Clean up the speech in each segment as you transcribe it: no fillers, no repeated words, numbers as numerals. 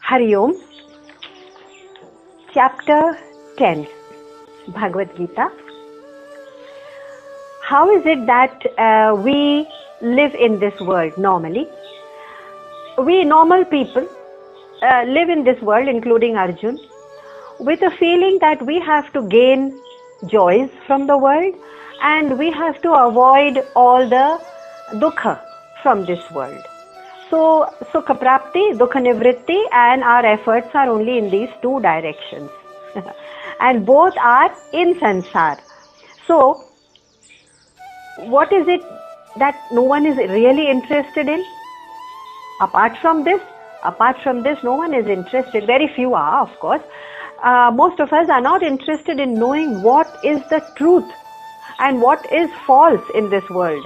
Hari Om. Chapter 10, Bhagavad Gita. How is it that we live in this world normally? We normal people live in this world, including Arjun, with a feeling that we have to gain joys from the world and we have to avoid all the dukha from this world. So, Sukha Prapti, Dukha Nivritti, and our efforts are only in these two directions. And both are in Sansar. So, what is it that no one is really interested in? Apart from this, no one is interested. Very few are, of course. Most of us are not interested in knowing what is the truth and what is false in this world.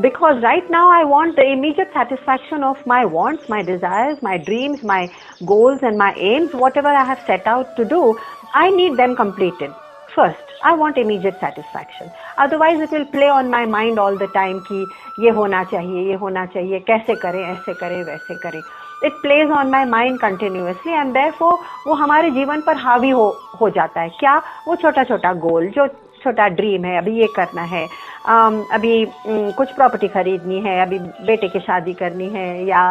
Because right now I want the immediate satisfaction of my wants, my desires, my dreams, my goals and my aims, whatever I have set out to do, I need them completed. First, I want immediate satisfaction. Otherwise it will play on my mind all the time कि ये होना चाहिए, कैसे करें, ऐसे करें, वैसे करें. It plays on my mind continuously and therefore वो हमारे जीवन पर हावी हो जाता है. क्या? वो छोटा छोटा गोल, जो छोटा ड्रीम है, अभी ये करना है, अभी कुछ प्रॉपर्टी खरीदनी है, अभी बेटे की शादी करनी है, या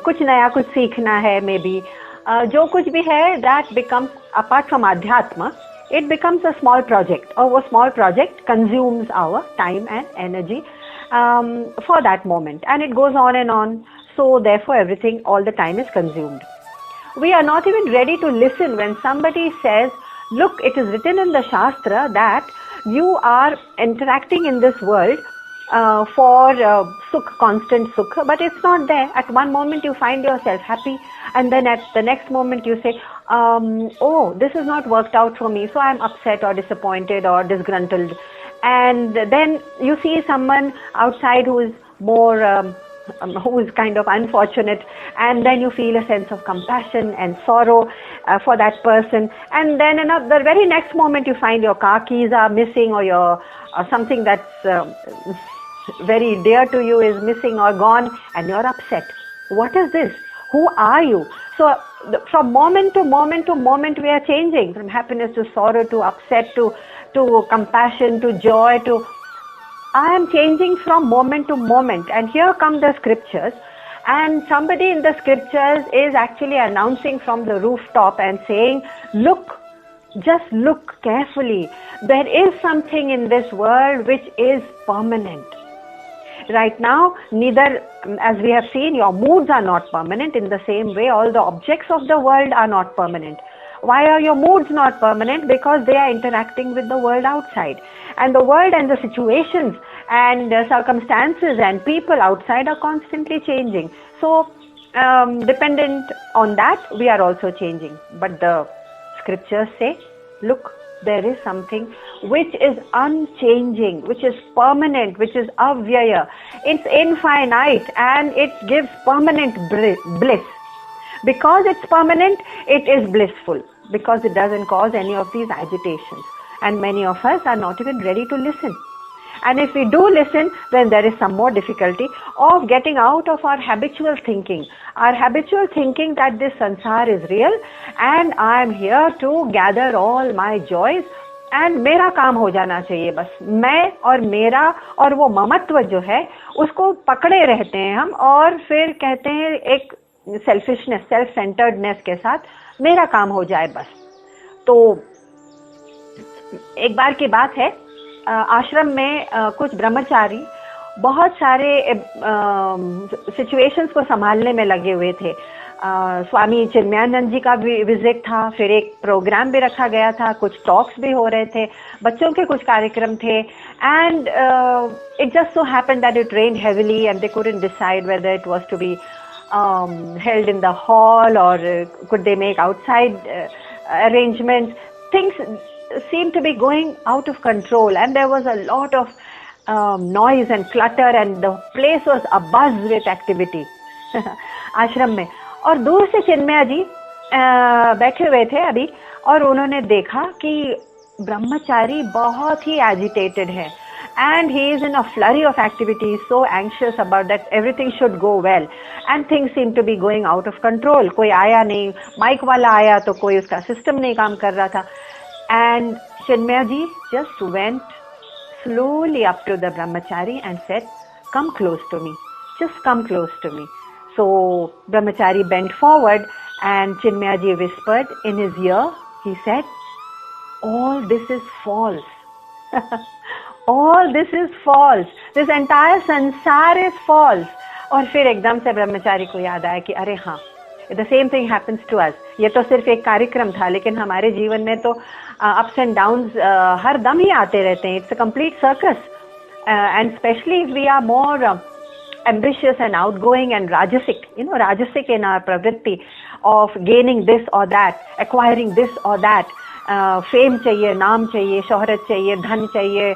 कुछ नया कुछ सीखना है, मे बी जो कुछ भी है, that becomes apart from adhyatma, it becomes a small project, or वो small project consumes our time and energy for that moment, and it goes on and on. So therefore everything all the time is consumed. We are not even ready to listen when somebody says, look, it is written in the Shastra that you are interacting in this world for sukh, constant sukh, but it's not there. At one moment you find yourself happy, and then at the next moment you say, oh, this has not worked out for me, so I'm upset or disappointed or disgruntled. And then you see someone outside who is more who is kind of unfortunate, and then you feel a sense of compassion and sorrow for that person, and then in the very next moment you find your car keys are missing, or your something that's very dear to you is missing or gone, and you're upset. What is this? Who are you? So from moment to moment to moment we are changing, from happiness to sorrow to upset to compassion to joy to I am changing from moment to moment. And here come the scriptures, and somebody in the scriptures is actually announcing from the rooftop and saying, look, just look carefully. There is something in this world which is permanent. Right now, neither, as we have seen, your moods are not permanent. In the same way, all the objects of the world are not permanent. Why are your moods not permanent? Because they are interacting with the world outside. And the world and the situations and circumstances and people outside are constantly changing. So, dependent on that, we are also changing. But the scriptures say, look, there is something which is unchanging, which is permanent, which is avyaya. It's infinite and it gives permanent bliss. Because it's permanent, it is blissful, because it doesn't cause any of these agitations. And many of us are not even ready to listen. And if we do listen, then there is some more difficulty of getting out of our habitual thinking. Our habitual thinking that this sansar is real and I am here to gather all my joys and मेरा काम हो जाना चाहिए बस. मैं और मेरा और वो ममत्व जो है उसको पकड़े रहते हैं हम, और फिर कहते हैं एक सेल्फिशनेस, सेल्फ सेंटर्डनेस के साथ मेरा काम हो जाए बस. तो एक बार की बात है, आश्रम में कुछ ब्रह्मचारी बहुत सारे सिचुएशंस को संभालने में लगे हुए थे. स्वामी चिन्मयानंद जी का भी विजिट था, फिर एक प्रोग्राम भी रखा गया था, कुछ टॉक्स भी हो रहे थे, बच्चों के कुछ कार्यक्रम थे, and it just so happened that it rained heavily and they couldn't decide whether it was to be held in the hall or could they make outside arrangements. Things seemed to be going out of control, and there was a lot of noise and clutter, and the place was abuzz with activity आश्रम में. और दूर से चिन्मया जी बैठे हुए थे अभी, और उन्होंने देखा कि ब्रह्मचारी बहुत ही एजिटेटेड है and he is in a flurry of activities, so anxious about that everything should go well, and things seem to be going out of control. कोई आया नहीं, माइक वाला आया तो कोई उसका सिस्टम नहीं काम कर रहा था, and Chinmaya ji just went slowly up to the brahmachari and said, come close to me, just come close to me. So brahmachari bent forward and Chinmaya ji whispered in his ear. He said, all this is false. All this is false. This entire sansar is false. और फिर एकदम से ब्रह्मचारी को याद आया कि अरे हाँ, the same thing happens to us. ये तो सिर्फ एक कार्यक्रम था, लेकिन हमारे जीवन में तो ups and downs हर दम ही आते रहते हैं. It's a complete circus. And especially if we are more ambitious and outgoing and rajasic, rajasic in our pravritti of gaining this or that, acquiring this or that, fame चाहिए, नाम चाहिए, शोहरत चाहिए, धन चाहिए,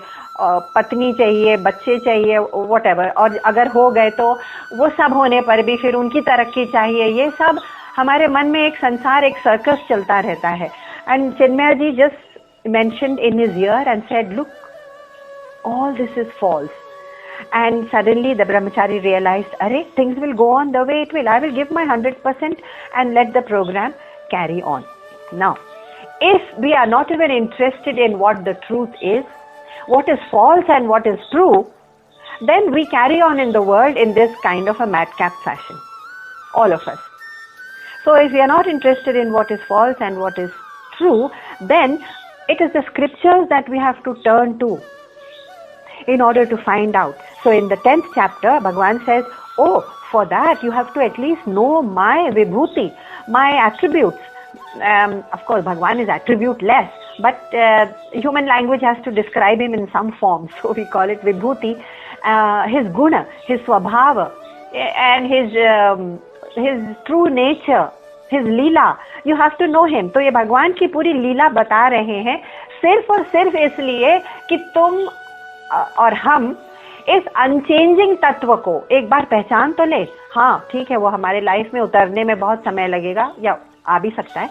पत्नी चाहिए, बच्चे चाहिए, whatever, और अगर हो गए तो वो सब होने पर भी फिर उनकी तरक्की चाहिए. ये सब हमारे मन में एक संसार, एक सर्कस चलता रहता है. And Chinmaya ji just mentioned in his ear and said, look, all this is false. And suddenly the brahmachari realized, array, things will go on the way it will. I will give my 100% and let the program carry on. Now, if we are not even interested in what the truth is, what is false and what is true, then we carry on in the world in this kind of a madcap fashion. All of us. So if we are not interested in what is false and what is true, then it is the scriptures that we have to turn to in order to find out. So in the 10th chapter, Bhagavan says, oh, for that you have to at least know my vibhuti, my attributes. Of course, Bhagavan is attribute-less, but human language has to describe him in some form. So we call it vibhuti. His guna, his swabhava, and his true nature, his leela. You have to know him. तो ये भगवान की पूरी लीला बता रहे हैं, सिर्फ और सिर्फ इसलिए कि तुम और हम इस अनचेंजिंग तत्व को एक बार पहचान तो ले. हाँ ठीक है, वो हमारे लाइफ में उतरने में बहुत समय लगेगा या आ भी सकता है,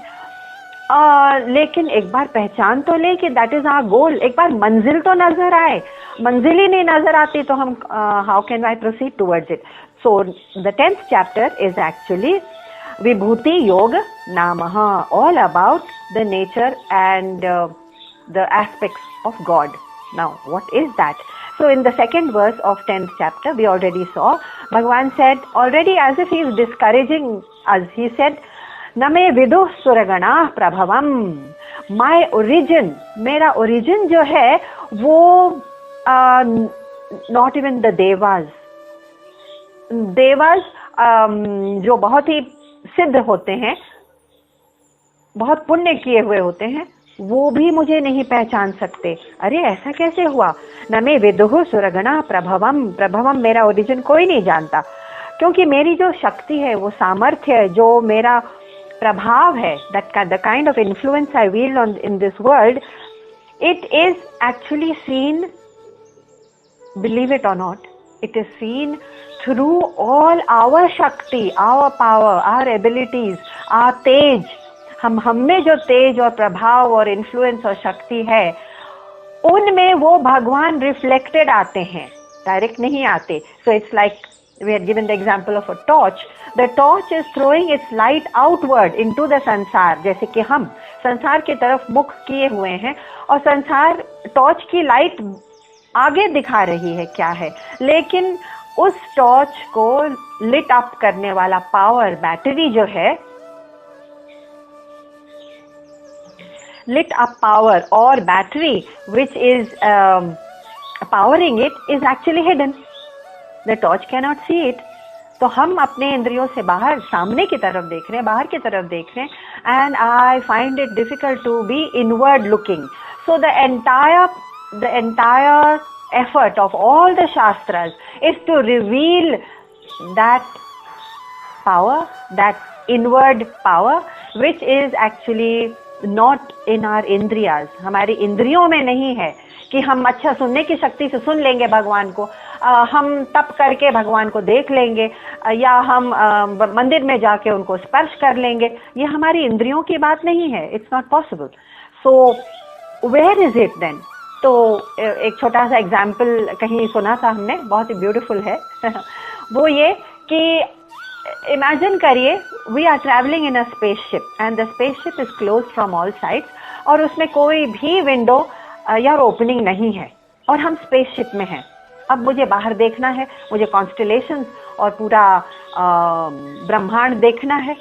लेकिन एक बार पहचान तो ले कि दैट इज आवर गोल. एक बार मंजिल तो नजर आए. मंजिल ही नहीं नजर आती तो हम how can I proceed towards it. So the 10th chapter is actually Vibhuti Yoga नामः, all about the nature and the aspects of God. Now, what is that? So in the second verse of 10th chapter, we already saw, Bhagavan said, already as if he is discouraging us, he said, Name viduh suragana prabhavam. My origin, मेरा origin जो है, वो not even the devas. Devas जो बहुत ही सिद्ध होते हैं, बहुत पुण्य किए हुए होते हैं, वो भी मुझे नहीं पहचान सकते. अरे ऐसा कैसे हुआ? नमे विदुः सुरगणा प्रभवम. प्रभवम मेरा ओरिजिन कोई नहीं जानता, क्योंकि मेरी जो शक्ति है, वो सामर्थ्य है, जो मेरा प्रभाव है, the kind of influence I wield on in this world, it is actually seen, believe it or not, it is seen through all our shakti, our power, our abilities, our tej. हम में जो तेज और प्रभाव और influence और शक्ति है, उनमें वो भगवान रिफ्लेक्टेड आते हैं, डायरेक्ट नहीं आते. So it's like we have given the example of a torch. The torch is throwing its light outward into the संसार. जैसे कि हम संसार की तरफ मुख किए हुए हैं और संसार टॉर्च की लाइट आगे दिखा रही है क्या है, लेकिन उस टॉर्च को लिट अप करने वाला पावर, बैटरी जो है, lit up power or battery which is powering it is actually hidden. The torch cannot see it. तो हम अपने इंद्रियों से बाहर सामने की तरफ देख रहे हैं, बाहर की तरफ देख रहे हैं, and I find it difficult to be inward looking. So the entire effort of all the shastras is to reveal that power, that inward power, which is actually not in our indriyas. हमारी इंद्रियों में नहीं है कि हम अच्छा सुनने की शक्ति से सुन लेंगे भगवान को, हम तप करके भगवान को देख लेंगे, या हम मंदिर में जाके उनको स्पर्श कर लेंगे. ये हमारी इंद्रियों की बात नहीं है. It's not possible. So where is it then? तो एक छोटा सा एग्जाम्पल कहीं सुना था हमने, बहुत ही ब्यूटीफुल है वो ये कि इमेजिन करिए we are travelling in a spaceship and the spaceship is close from all sides, और उसमें कोई भी विंडो या ओपनिंग नहीं है और हम स्पेसशिप में हैं। अब मुझे बाहर देखना है, मुझे कॉन्स्टलेशंस और पूरा ब्रह्मांड देखना है,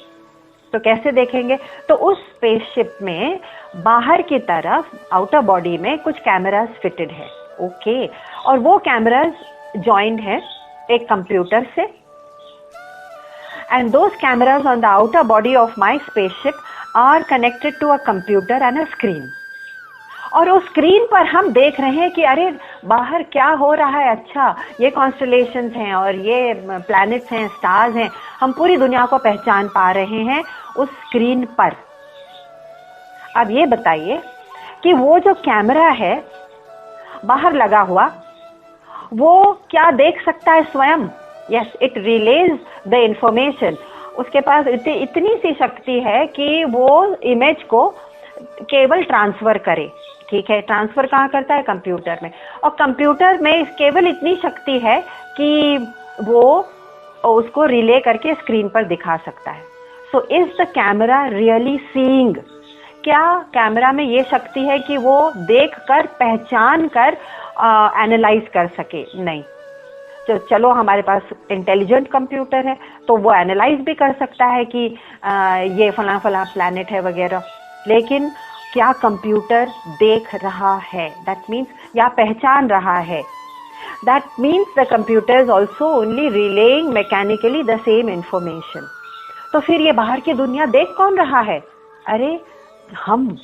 तो कैसे देखेंगे? तो उस स्पेसशिप में बाहर की तरफ आउटर बॉडी में कुछ कैमरास फिटेड है, ओके, और वो कैमरास जॉइंड है एक कंप्यूटर से, and those cameras on the outer body of my spaceship are connected to a computer and a screen. और उस स्क्रीन पर हम देख रहे हैं कि अरे बाहर क्या हो रहा है, अच्छा ये कॉन्स्टलेशंस हैं और ये प्लैनेट्स हैं, स्टार्स हैं, हम पूरी दुनिया को पहचान पा रहे हैं उस स्क्रीन पर। अब ये बताइए कि वो जो कैमरा है बाहर लगा हुआ, वो क्या देख सकता है स्वयं? Yes, it release the information. उसके पास इतनी सी शक्ति है कि वो इमेज को केवल ट्रांसफर करे, ठीक है, ट्रांसफर कहाँ करता है? कंप्यूटर में। और कंप्यूटर में केवल इतनी शक्ति है कि वो उसको रिले करके स्क्रीन पर दिखा सकता है। So is the camera really seeing? क्या कैमरा में ये शक्ति है कि वो देख कर, पहचान कर एनालाइज कर सके? नहीं। तो चलो हमारे पास इंटेलिजेंट कंप्यूटर है तो वो एनालाइज भी कर सकता है कि ये फला फला प्लैनेट है वगैरह, लेकिन क्या कंप्यूटर देख रहा है? दैट मीन्स, या पहचान रहा है, that means the computer is also only relying mechanically the same information. तो फिर ये बाहर की दुनिया देख कौन रहा है? अरे हम।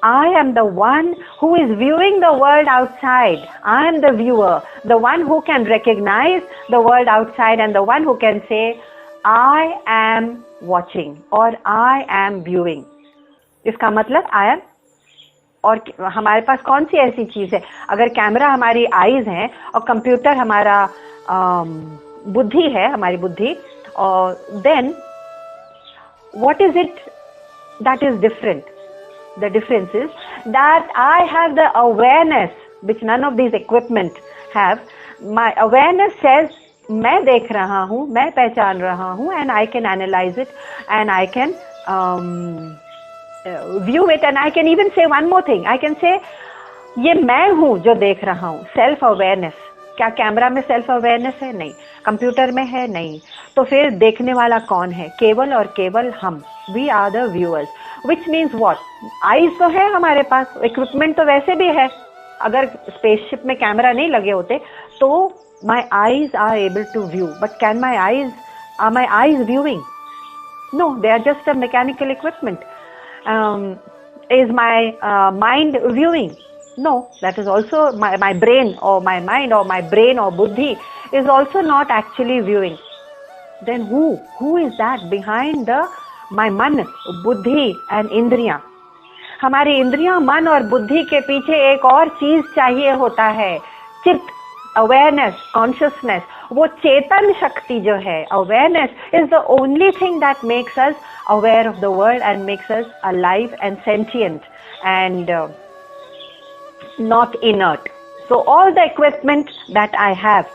I am the one who is viewing the world outside. I am the viewer, the one who can recognize the world outside and the one who can say, I am watching or I am viewing. इसका मतलब I am, और हमारे पास कौन सी ऐसी चीज है? अगर camera हमारी आईज है और कंप्यूटर हमारा बुद्धि है, हमारी बुद्धि, और then what is it that is different? The difference is that I have the awareness which none of these equipment have. My awareness says मैं देख रहा हूँ, मैं पहचान रहा हूँ, and I can analyze it and I can view it, and I can even say one more thing. I can say ये मैं हूँ जो देख रहा हूँ। सेल्फ अवेयरनेस, क्या कैमरा में सेल्फ अवेयरनेस है? नहीं। कंप्यूटर में है? नहीं। तो फिर देखने वाला कौन है? केवल और केवल हम। We are the viewers, which means what? Eyes तो है हमारे पास, इक्विपमेंट तो वैसे भी है। अगर स्पेसशिप में कैमरा नहीं लगे होते तो my eyes are able to view, but can my eyes, are my eyes viewing? No, they are just a mechanical equipment. Is my mind viewing? No, that is also my brain or my mind or my brain or buddhi is also not actually viewing. Then who is that behind my man, buddhi and इंद्रियां? हमारी इंद्रियां, मन और बुद्धि के पीछे एक और चीज चाहिए होता है, चित्त, अवेयरनेस, कॉन्शियसनेस. वो चेतन शक्ति जो है, awareness is the only thing that makes us aware of the world and makes us alive and sentient and not inert. So all the equipment that I have,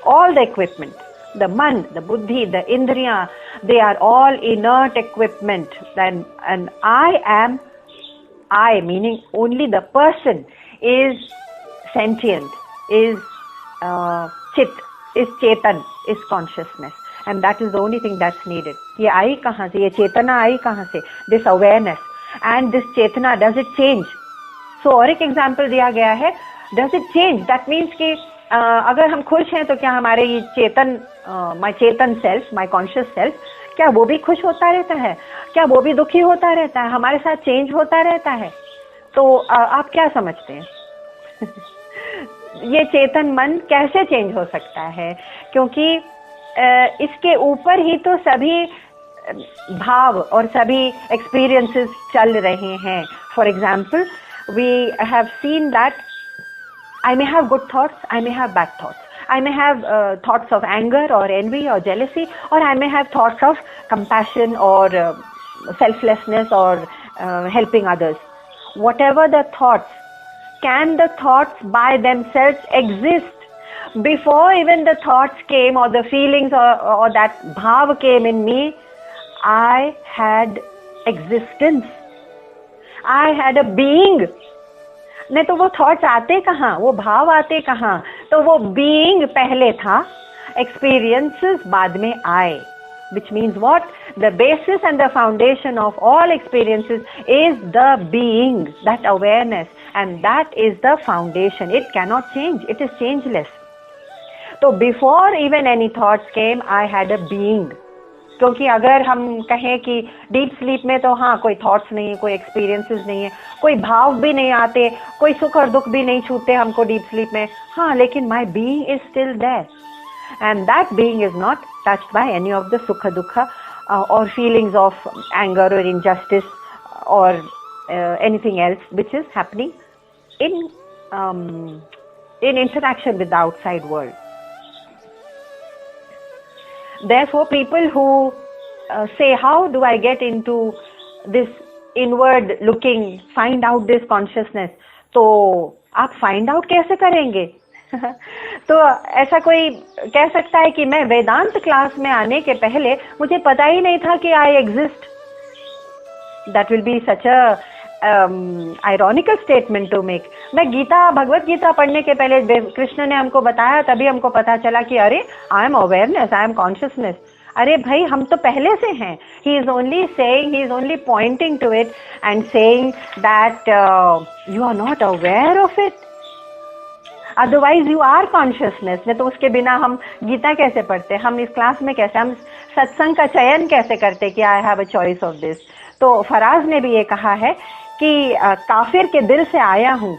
all the equipment, the man, the buddhi, the indriya, they are all inert equipment. And I meaning only the person is sentient, is chit, is chetan, is consciousness. And that is the only thing that's needed. ये आई कहाँ से, ये चेतना आई कहाँ से? This awareness and this Chetna, does it change? So और एक example दिया गया है, does it change? That means कि अगर हम खुश हैं तो क्या हमारे ये चेतन, my Chetan self, my conscious self, क्या वो भी खुश होता रहता है? क्या वो भी दुखी होता रहता है? हमारे साथ चेंज होता रहता है? तो आप क्या समझते हैं? ये चेतन मन कैसे चेंज हो सकता है? क्योंकि इसके ऊपर ही तो सभी भाव और सभी एक्सपीरियंसेस चल रहे हैं. For example, we have seen that I may have good thoughts, I may have bad thoughts, I may have thoughts of anger और एनवी और जेलसी, और I may have thoughts of compassion और selflessness और helping others. Whatever the thoughts, can the thoughts by themselves exist? Before even the thoughts came or the feelings or that bhav came in me, I had existence. I had a being. नहीं तो वो thoughts आते कहाँ, वो भाव आते कहाँ? तो वो बीइंग पहले था, एक्सपीरियंसेस बाद में आए. Which means what? The basis and the foundation of all experiences is the being, that awareness, and that is the foundation. It cannot change. It is changeless. So before even any thoughts came, I had a being. क्योंकि अगर हम कहें कि deep sleep में तो हाँ कोई thoughts नहीं है, कोई एक्सपीरियंसेस नहीं है, कोई भाव भी नहीं आते, कोई सुख और दुख भी नहीं छूते हमको डीप स्लीप में, हाँ, लेकिन my being is still there and that being is not touched by any of the सुख दुख और फीलिंग्स ऑफ एंगर और इनजस्टिस और anything else which is happening in interaction with the outside world. Therefore, people who say, how do I get into this inward looking, find out this consciousness? तो आप find out कैसे करेंगे? तो ऐसा कोई कह सकता है कि मैं वेदांत क्लास में आने के पहले मुझे पता ही नहीं था कि I exist. That will be such a ironical statement to make. मैं गीता, भगवत गीता पढ़ने के पहले कृष्ण ने हमको बताया, तभी हमको पता चला कि अरे I am awareness, I am consciousness. अरे भाई, हम तो पहले से हैं. He is only pointing to it and saying that you are not aware of it, otherwise you are consciousness. नहीं तो उसके बिना हम गीता कैसे पढ़ते, हम इस क्लास में कैसे, हम सत्संग का चयन कैसे करते कि I have a choice of this. तो फराज ने भी ये कहा है कि काफिर के दिल से आया हूँ,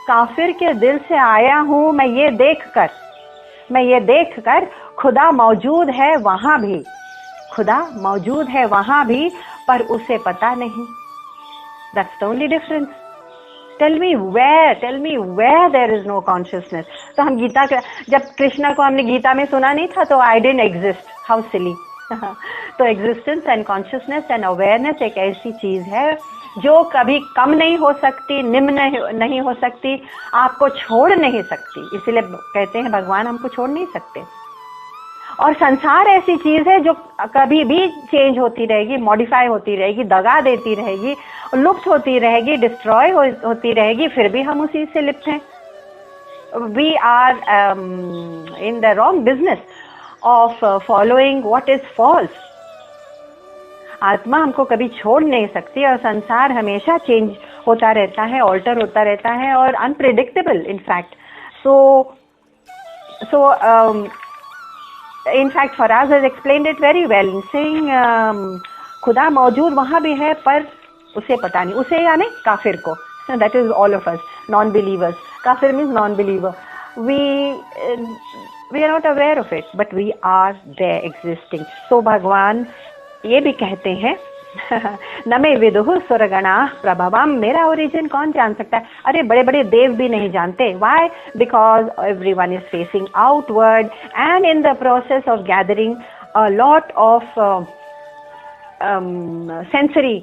काफिर के दिल से आया हूँ, मैं ये देखकर खुदा मौजूद है वहां भी, खुदा मौजूद है वहां भी, पर उसे पता नहीं. That's the only difference. Tell me where there is no consciousness. तो हम गीता का, जब कृष्णा को हमने गीता में सुना नहीं था तो I didn't exist, how silly. तो existence and consciousness and awareness एक ऐसी चीज है जो कभी कम नहीं हो सकती, निम्न नहीं हो सकती, आपको छोड़ नहीं सकती. इसीलिए कहते हैं भगवान हमको छोड़ नहीं सकते. और संसार ऐसी चीज है जो कभी भी चेंज होती रहेगी, मॉडिफाई होती रहेगी, दगा देती रहेगी, लुप्त होती रहेगी, डिस्ट्रॉय होती रहेगी, फिर भी हम उसी से लिप्त हैं. We are in the wrong business of following what is false. आत्मा हमको कभी छोड़ नहीं सकती और संसार हमेशा चेंज होता रहता है, ऑल्टर होता रहता है और unpredictable in fact. So in fact Faraz has explained it very well saying खुदा मौजूद वहां भी है पर उसे पता नहीं. उसे यानी काफिर को, that is all of us non believers. काफिर means non believer. We are not aware of it but we are there existing. So भगवान ये भी कहते हैं न मे विदुः सुरगणा प्रभवम. मेरा ओरिजिन कौन जान सकता है? अरे बड़े बड़े देव भी नहीं जानते. Why? Because everyone is facing outward and in the process of gathering a lot of sensory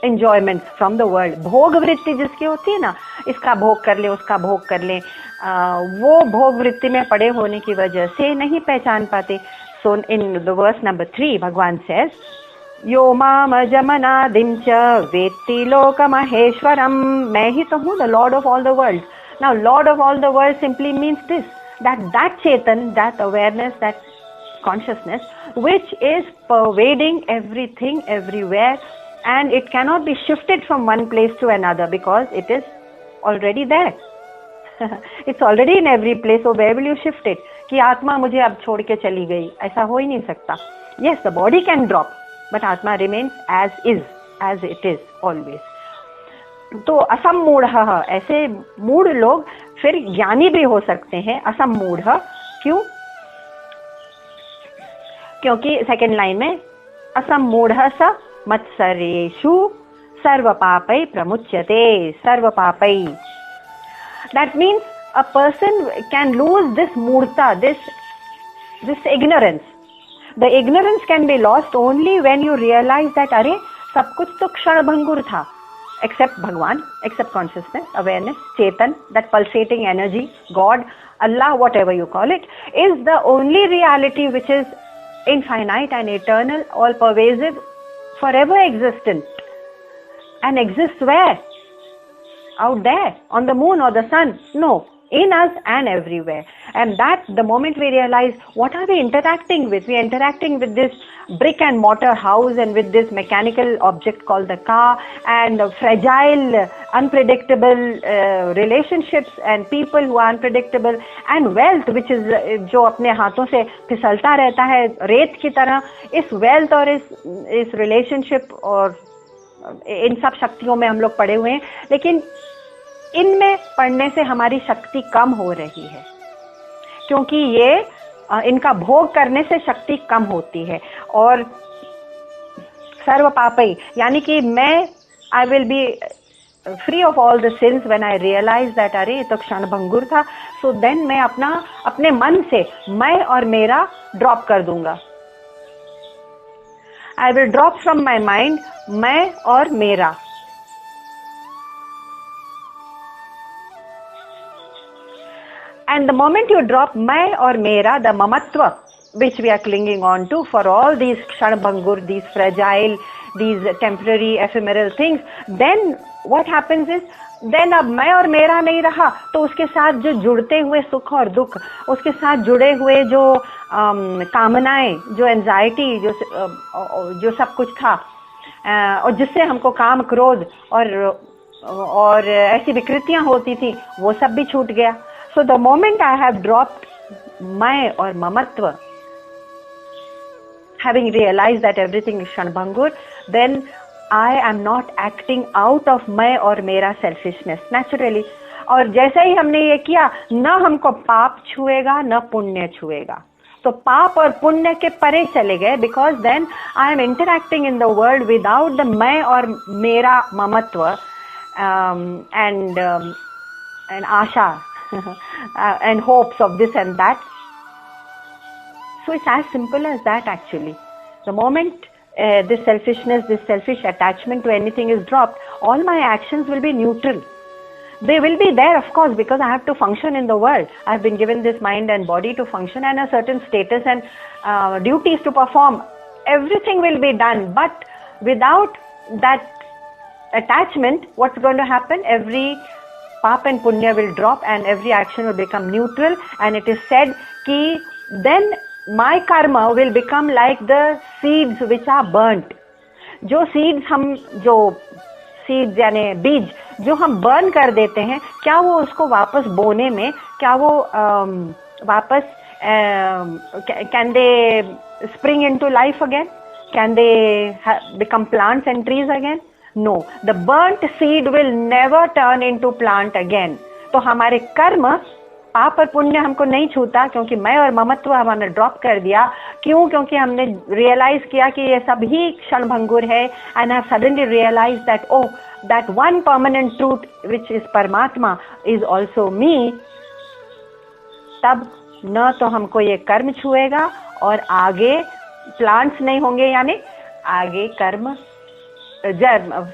enjoyments from the world. भोग वृत्ति जिसकी होती है ना, इसका भोग कर ले, उसका भोग कर ले, वो भोग वृत्ति में पड़े होने की वजह से नहीं पहचान पाते. सो इन द वर्स नंबर 3 भगवान सेज यो माम जमनादिं च वेत्ति लोकमहेश्वरम. मैं ही तो हूँ the Lord of all the world. Now Lord of all the world simply means this, that Chetan, that awareness, that consciousness which is pervading everything everywhere and it cannot be shifted from one place to another because it is already there. It's already in every place, so where will you shift it? कि आत्मा मुझे अब छोड़ के चली गई, ऐसा हो ही नहीं सकता. Yes, the body can drop, but आत्मा remains as it is always. तो असम्मूढ़, ऐसे मूढ़ लोग फिर ज्ञानी भी हो सकते हैं. असम्मूढ़ क्यों? क्योंकि सेकंड लाइन में असम्मूढ़ स मत्सरेषु सर्व पापै प्रमुच्यते. सर्व पापै, that means a person can lose this murta, this ignorance. The ignorance can be lost only when you realize that अरे सब कुछ तो क्षण भंगुर था, except Bhagwan, except consciousness, awareness, Chetan, that pulsating energy, God, Allah, whatever you call it, is the only reality which is infinite and eternal, all pervasive, forever existent. And exists where? Out there, on the moon or the sun? No, in us and everywhere. And that, the moment we realize, what are we interacting with? We are interacting with this brick and mortar house and with this mechanical object called the car, and fragile, unpredictable relationships and people who are unpredictable, and wealth which is जो अपने हाथों से फिसलता रहता है रेत की तरह. इस wealth और इस relationship और इन सब शक्तियों में हम लोग पड़े हुए हैं, लेकिन इनमें पढ़ने से हमारी शक्ति कम हो रही है, क्योंकि ये इनका भोग करने से शक्ति कम होती है. और सर्व पापई यानी कि मैं I will be free of all the sins when I realise that अरे ये तो क्षण भंगुर था. सो देन मैं अपने मन से मैं और मेरा ड्रॉप कर दूंगा. I will drop from my mind मैं और मेरा. And the moment you drop मैं और मेरा, the mamatva which we are clinging on to for all these kshanbhangur, these fragile, these temporary, ephemeral things, then what happens is, then अब मैं और मेरा नहीं रहा, तो उसके साथ जो जुड़ते हुए सुख और दुख, उसके साथ जुड़े हुए जो कामनाएं, जो एंजाइटी, जो सब कुछ था, और जिससे हमको काम क्रोध और ऐसी विकृतियां होती थी, वो सब भी छूट गया. So the moment I have dropped my or mamatva, having realized that everything is Kshanbhangur, then I am not acting out of my or mera selfishness naturally. और जैसे ही हमने ये किया, न हमको पाप छुएगा न पुण्य छुएगा. तो पाप और पुण्य के परे चले गए, because then I am interacting in the world without the मैं और मेरा mamatva and Asha and hopes of this and that. So it's as simple as that actually. The moment this selfishness, this selfish attachment to anything is dropped, all my actions will be neutral. They will be there, of course, because I have to function in the world. I have been given this mind and body to function, and a certain status and duties to perform. Everything will be done, but without that attachment, what's going to happen? Every Pap and Punya will drop and every action will become neutral, and it is said कि then my karma will become like the seeds which are burnt. जो seeds यानी बीज जो हम burn कर देते हैं, क्या वो उसको वापस बोने में, क्या वो वापस can they spring into life again? Can they become plants and trees again? No, the burnt seed will never turn into plant again. तो हमारे कर्म, पाप और पुण्य हमको नहीं छूता, क्योंकि मैं और ममत्व हमने ड्रॉप कर दिया. क्यों? क्योंकि हमने रियलाइज किया कि ये सब ही क्षणभंगुर है. And I suddenly realise that oh, that one permanent truth which इज परमात्मा इज ऑल्सो मी. तब न तो हमको ये कर्म छुएगा और आगे प्लांट्स नहीं होंगे, यानी आगे कर्म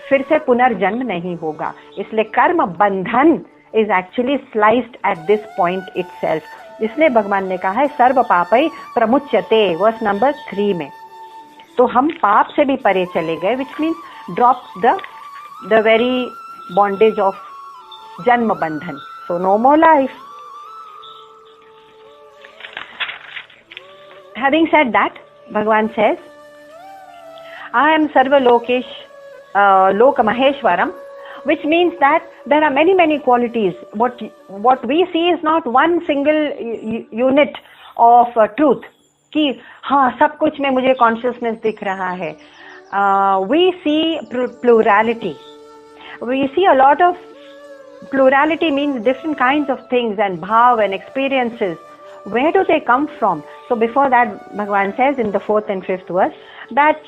फिर से पुनर्जन्म नहीं होगा. इसलिए कर्म बंधन is actually sliced at this point itself. इसलिए भगवान ने कहा है सर्व पापई प्रमुच्यते, वर्स नंबर 3 में. तो हम पाप से भी परे चले गए, which means drop the very bondage of जन्म बंधन. So no more life. Having said that, Bhagavan says, I am Sarva Lokesh, Loka Maheshwaram, which means that there are many qualities. What we see is not one single unit of truth. कि हाँ सब कुछ में मुझे consciousness दिख रहा है. We see plurality. We see a lot of plurality means different kinds of things and bhav and experiences. Where do they come from? So before that, Bhagavan says in the 4th and 5th verse that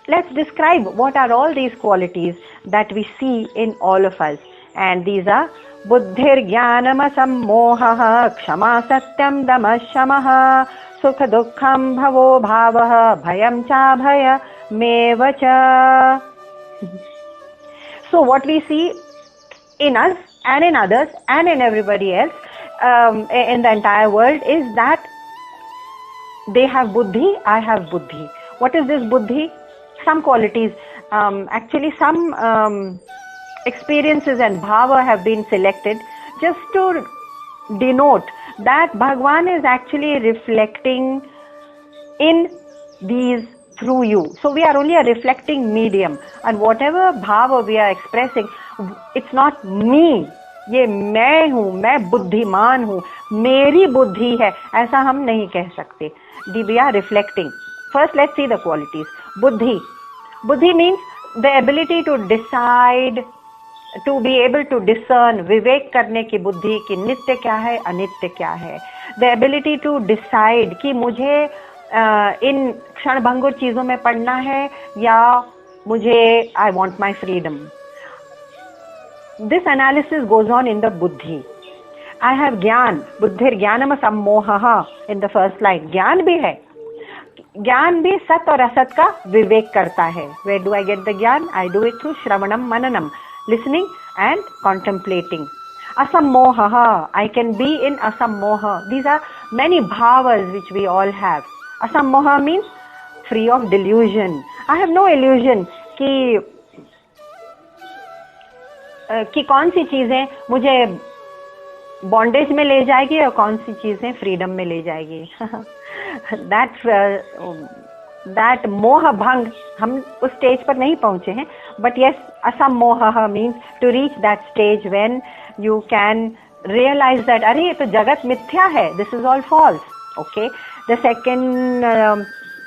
let's describe what are all these qualities that we see in all of us. And these are buddhir jnanam sammohah kshama satyam damah shamah sukha dukkham bhavo bhavah bhayam cha bhaya mevacha. So what we see in us and in others and in everybody else in the entire world is that they have buddhi, I have buddhi. What is this buddhi? Some qualities, actually some experiences and bhava have been selected just to denote that Bhagwan is actually reflecting in these through you. So we are only a reflecting medium, and whatever bhava we are expressing, it's not me. ये मैं हूँ, मैं बुद्धिमान हूँ, मेरी बुद्धि है, ऐसा हम नहीं कह सकते. We are reflecting. First, let's see the qualities. Buddhi. Buddhi means the ability to decide, to be able to discern, विवेक करने की बुद्धि कि नित्य क्या है, अनित्य क्या है. The ability to decide कि मुझे इन क्षणभंगुर चीजों में पढ़ना है या मुझे I want my freedom. This analysis goes on in the buddhi. I have ज्ञान, बुद्धिर ज्ञानम सम्मोहः in the first line. ज्ञान भी है, ज्ञान भी सत और असत का विवेक करता है. Where do I get the ज्ञान? I do it through श्रवणम मननम, listening and contemplating. Asammoha, I can be in asammoha. These are many bhavas which we all have. Asammoha means free of delusion. I have no illusion कि कौन सी चीजें मुझे bondage में ले जाएगी और कौन सी चीजें फ्रीडम में ले जाएगी. दैट मोह भंग हम उस स्टेज पर नहीं पहुंचे हैं, बट यस असमोह means to reach that stage when you can realize that अरे ये तो जगत मिथ्या है, this is all false. Okay, the second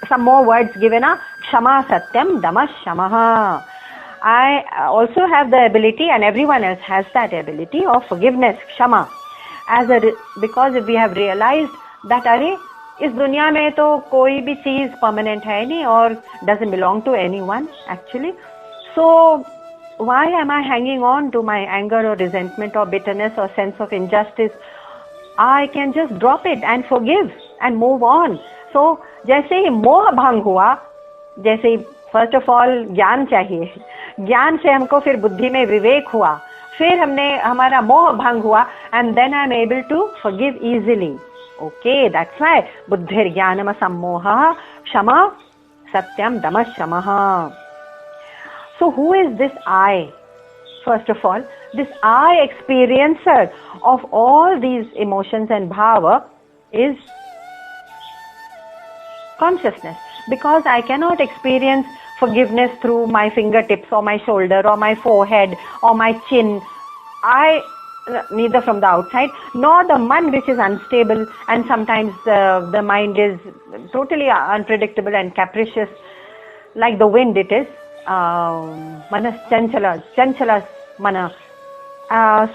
some more words given, क्षमा सत्यम दमः शमः. I also have the ability, and everyone else has that ability of forgiveness, क्षमा, because we have realized that अरे इस दुनिया में तो कोई भी चीज परमानेंट है नहीं और doesn't belong to anyone actually. So why am I hanging on to my anger or resentment or bitterness or sense of injustice? I can just drop it and forgive and move on. So जैसे ही मोह भंग हुआ, जैसे ही first of all ज्ञान चाहिए, ज्ञान से हमको फिर बुद्धि में विवेक हुआ, फिर हमारा मोह भंग हुआ, and then I am able to forgive easily. Okay, that's why बुद्धिर ज्ञानम सम्मोहः क्षमा सत्यम दमः शमः. So who is this I? First of all, this I experiencer of all these emotions and bhava is consciousness, because I cannot experience forgiveness through my fingertips or my shoulder or my forehead or my chin. Neither from the outside nor the man, which is unstable, and sometimes the mind is totally unpredictable and capricious, like the wind it is. Manas chanchalas mana.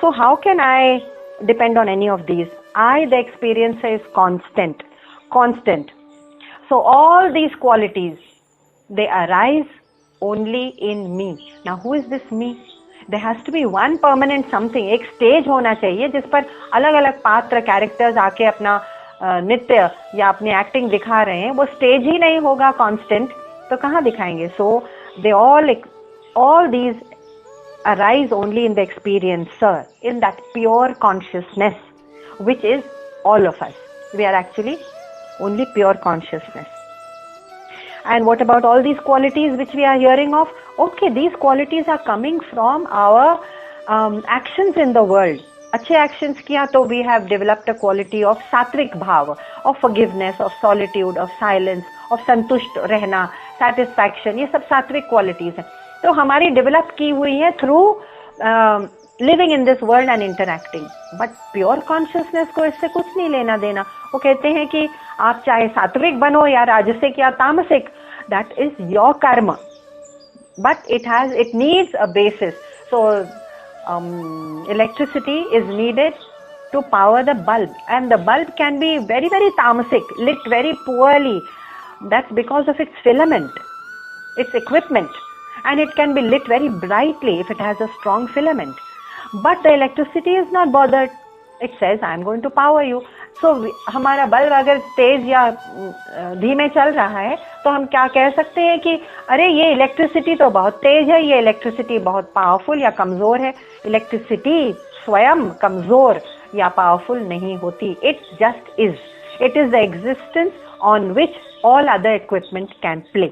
So how can I depend on any of these? The experiencer, is constant. So all these qualities, they arise only in me. Now who is this me? There has to be one permanent something. एक stage होना चाहिए जिस पर अलग अलग पात्र, characters आके अपना नृत्य या अपनी एक्टिंग दिखा रहे हैं. वो स्टेज ही नहीं होगा कांस्टेंट, तो कहाँ दिखाएंगे? सो दे all these arise only in the experiencer, in that pure consciousness, which is all of us. We are actually only pure consciousness. And what about all these qualities which we are hearing of? Okay, these qualities are coming from our actions in the world. अच्छे actions किया तो we have developed a quality of सात्विक भाव, of forgiveness, of solitude, of silence, of संतुष्ट रहना, satisfaction. ये सब सात्विक qualities हैं. तो हमारी develop की हुई है through living in this world and interacting. But pure consciousness को इससे कुछ नहीं लेना देना. वो कहते हैं कि आप चाहे सात्विक बनो या राजसिक या तामसिक, that is your karma. But it needs a basis. So electricity is needed to power the bulb, and the bulb can be very, very tamasic, lit very poorly. That's because of its filament, its equipment, and it can be lit very brightly if it has a strong filament. But the electricity is not bothered. It says I am going to power you. So हमारा bulb अगर तेज या धीमे चल रहा है तो हम क्या कह सकते हैं कि अरे ये इलेक्ट्रिसिटी तो बहुत तेज है, ये इलेक्ट्रिसिटी बहुत पावरफुल या कमजोर है. इलेक्ट्रिसिटी स्वयं कमजोर या पावरफुल नहीं होती. It just is. It is the existence on which all other equipment can play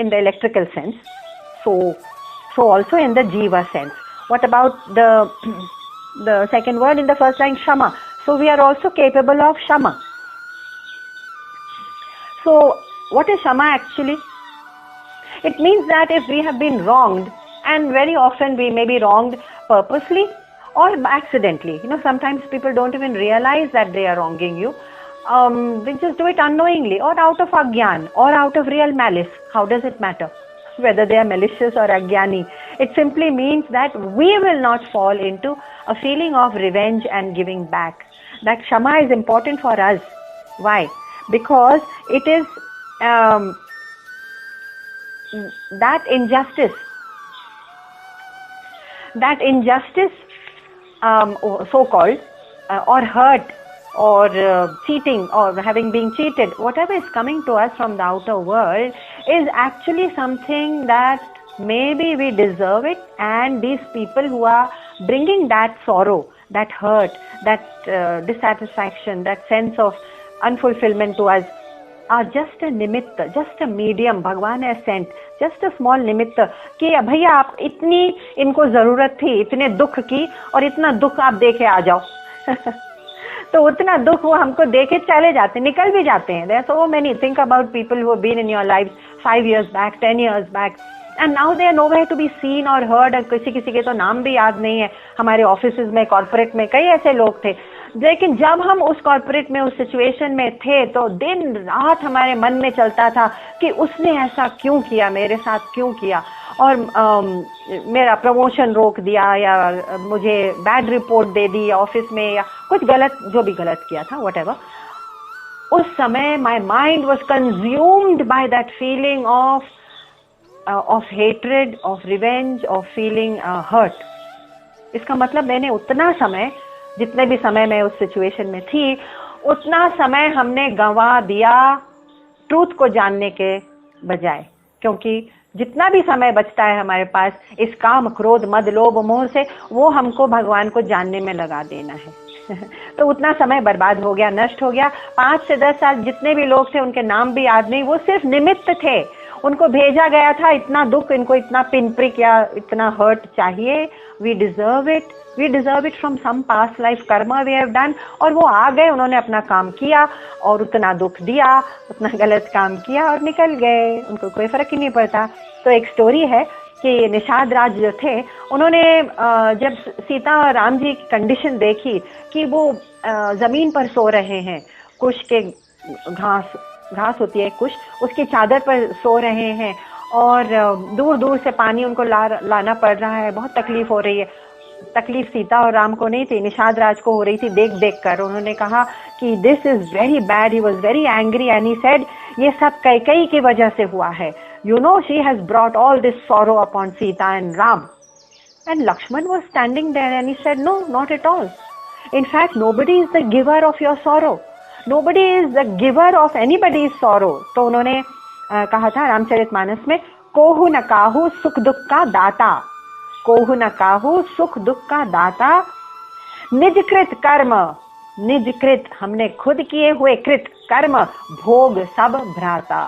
in the electrical sense. So also in the jiva sense. What about the second word in the first line, shama? So we are also capable of shama. So what is shama actually? It means that if we have been wronged, and very often we may be wronged purposely or accidentally. Sometimes people don't even realize that they are wronging you. They just do it unknowingly or out of agyan or out of real malice. How does it matter whether they are malicious or agyani? It simply means that we will not fall into a feeling of revenge and giving back. That Shama is important for us. Why? Because it is that injustice, so-called, or hurt, or cheating, or having been cheated, whatever is coming to us from the outer world is actually something that maybe we deserve it, and these people who are bringing that sorrow, that hurt, that dissatisfaction, that sense of unfulfillment to us are just a nimitta, just a medium Bhagwan has sent, just a small nimitta कि भैया आप इतनी इनको जरूरत थी इतने दुख की और इतना दुख आप देके आ जाओ तो उतना दुख वो हमको देके चले जाते, निकल भी जाते हैं. There are so many. Think about people who have been in your lives 5 years back, 10 years back, and now they are nowhere to be seen or heard. किसी के तो नाम भी याद नहीं है. हमारे ऑफिसेज में, कॉर्पोरेट में कई ऐसे लोग थे. लेकिन जब हम उस कॉर्पोरेट में, उस सिचुएशन में थे, तो दिन रात हमारे मन में चलता था कि उसने ऐसा क्यों किया, मेरे साथ क्यों किया, और मेरा प्रमोशन रोक दिया, या मुझे bad report they the office में, या कुछ गलत, जो भी गलत किया था, व्हाटएवर. उस समय my mind was consumed by that feeling of hatred, of revenge, of feeling hurt. इसका मतलब मैंने उतना समय, जितने भी समय मैं उस सिचुएशन में थी, उतना समय हमने गंवा दिया ट्रूथ को जानने के बजाय. क्योंकि जितना भी समय बचता है हमारे पास इस काम, क्रोध, मद, लोभ, मोह से, वो हमको भगवान को जानने में लगा देना है. तो उतना समय बर्बाद हो गया, नष्ट हो गया. 5 से 10 साल जितने भी लोग थे, उनके नाम भी याद नहीं, वो सिर्फ निमित्त थे. उनको भेजा गया था, इतना दुख, इनको इतना पिन प्रिक या इतना हर्ट चाहिए. We deserve it from some past life karma we have done. और वो आ गए, उन्होंने अपना काम किया और उतना दुख दिया, उतना गलत काम किया और निकल गए. उनको कोई फर्क ही नहीं पड़ता. तो एक स्टोरी है कि निषाद राज जो थे, उन्होंने जब सीता और राम जी की कंडीशन देखी कि वो जमीन पर सो रहे हैं, कुश के घास होती है कुश, उसकी चादर पर सो रहे हैं, और दूर दूर से पानी उनको लाना पड़ रहा है, बहुत तकलीफ हो रही है. तकलीफ सीता और राम को नहीं थी, निषाद राज को हो रही थी देख कर. उन्होंने कहा कि this is very bad. He was very angry and he said, ये सब कैकेयी की वजह से हुआ है. You know, she has brought all this sorrow upon Sita and Ram. And Lakshman was standing there and he said, no, not at all. In fact nobody is the giver of your sorrow. Nobody is the giver of anybody's sorrow. तो उन्होंने कहा था रामचरितमानस में, कोहु न काहू सुख दुख का दाता, कोहु न काहू सुख दुख का दाता, निजकृत कर्म, निजकृत, हमने खुद किए हुए, कृत कर्म, भोग सब भ्राता.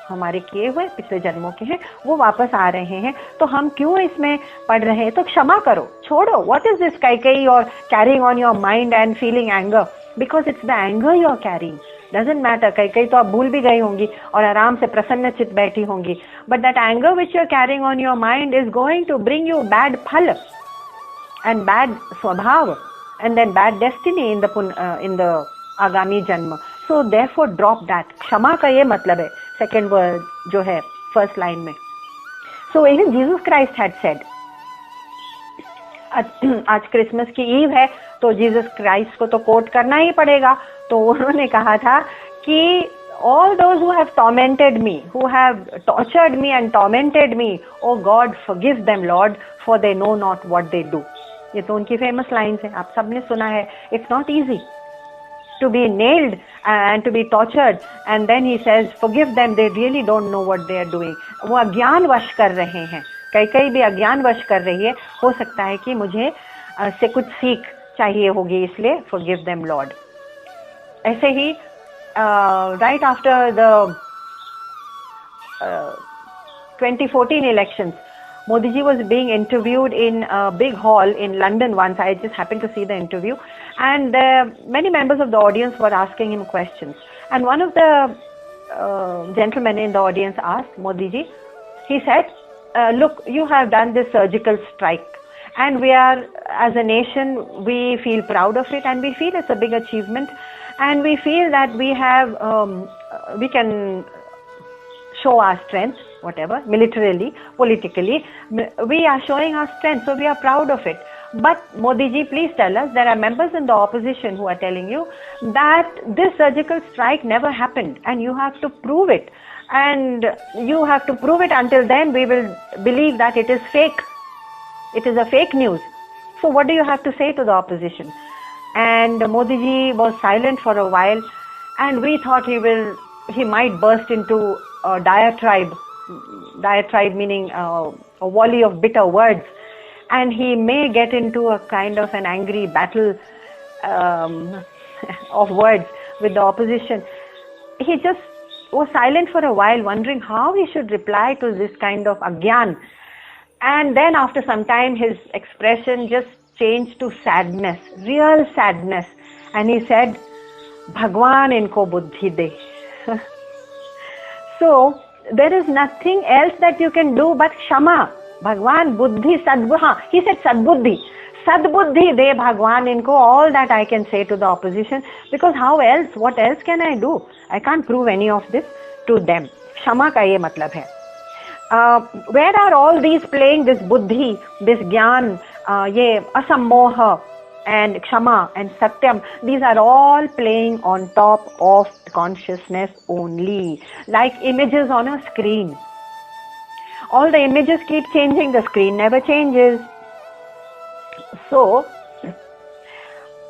हमारे किए हुए पिछले जन्मों के हैं, वो वापस आ रहे हैं. तो हम क्यों इसमें पढ़ रहे हैं? तो क्षमा करो, छोड़ो. व्हाट इज दिस कैकेयी और carrying on your mind and feeling anger? Because it's the anger you are carrying. Doesn't matter. कई तो आप भूल भी गई होंगी और आराम से प्रसन्न चित बैठी होंगी. But that anger which you are carrying on your mind is going to bring you bad phal and bad swabhav and then bad destiny in the agami janma. So therefore drop that. क्षमा का ये मतलब है second word जो है first line में. So even Jesus Christ had said, आज Christmas की ईव है तो जीसस क्राइस्ट को तो कोट करना ही पड़ेगा. तो उन्होंने कहा था कि all those who have tormented me, who have tortured me and tormented me, oh God, forgive them, Lord, for they know not what they do. ये तो उनकी फेमस लाइन्स है, आप सबने सुना है. It's not easy to be nailed and to be tortured, and then he says forgive them, they really don't know what they are doing. वो अज्ञान वश कर रहे हैं, कई भी अज्ञान वश कर रही है. हो सकता है कि मुझे से कुछ सीख चाहिए होगी, इसलिए forgive them Lord. ऐसे ही right after the 2014 elections, Modi ji was being interviewed in a big hall in London once. I just happened to see the interview, and many members of the audience were asking him questions. And one of the gentlemen in the audience asked Modi ji, he said, look, you have done this surgical strike, and we are, as a nation, we feel proud of it, and we feel it's a big achievement, and we feel that we have, we can show our strength, whatever, militarily, politically, we are showing our strength, so we are proud of it. But Modi ji, please tell us, there are members in the opposition who are telling you that this surgical strike never happened, and you have to prove it, and you have to prove it. Until then we will believe that it is fake, it is a fake news. So what do you have to say to the opposition? And Modi ji was silent for a while, and we thought he might burst into a diatribe meaning a volley of bitter words, and he may get into a kind of an angry battle of words with the opposition. He just was silent for a while, wondering how he should reply to this kind of agyan. And then after some time, his expression just changed to sadness, real sadness, and he said, Bhagwan inko buddhi de. So there is nothing else that you can do but Shama. Bhagwan buddhi sadbuddhi. He said sadbuddhi. Sadbuddhi de Bhagwan inko. All that I can say to the opposition, because how else, what else can I do? I can't prove any of this to them. Shama ka ye matlab hai. Where are all these playing this buddhi, this gyan, ye asammoha and kshama and satyam? These are all playing on top of consciousness only, like images on a screen. All the images keep changing, the screen never changes. So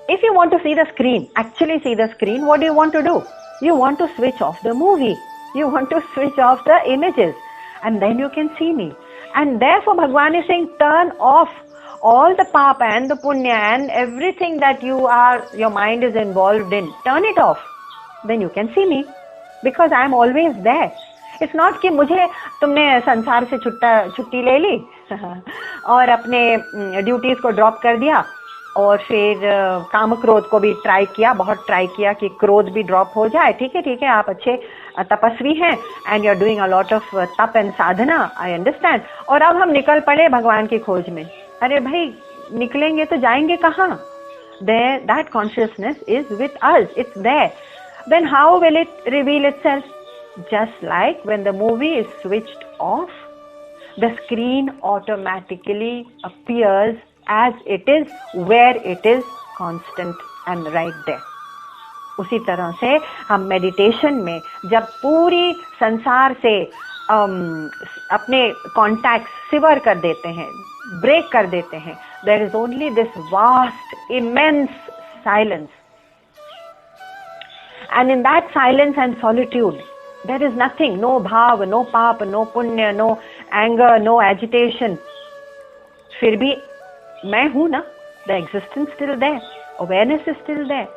if you want to see the screen, actually see the screen, what do you want to do? You want to switch off the movie, you want to switch off the images, and then you can see me. And therefore Bhagwan is saying, turn off all the papa and the punya and everything that your mind is involved in. Turn it off, then you can see me, because I am always there. It's not कि मुझे तुमने संसार से छुट्टी ले ली और अपने duties को ड्रॉप कर दिया, और फिर काम क्रोध को भी ट्राई किया, बहुत ट्राई किया कि क्रोध भी ड्रॉप हो जाए. ठीक है, आप अच्छे तपस्वी हैं and you are doing a lot of tap and sadhana, I understand. और अब हम निकल पड़े भगवान की खोज में. अरे भाई, निकलेंगे तो जाएंगे कहाँ? There, that consciousness is with us, it's there. Then how will it reveal itself? Just like when the movie is switched off, the screen automatically appears as it is, where it is, constant and right there. उसी तरह से हम meditation में जब पूरी संसार से अपने कॉन्टैक्ट सिवर कर देते हैं, ब्रेक कर देते हैं, there is only this vast, immense silence. And in that silence and solitude, there is nothing, no bhav, no pap, no punya, no anger, no agitation. फिर भी मैं हूँ ना, the existence still there, awareness is still there.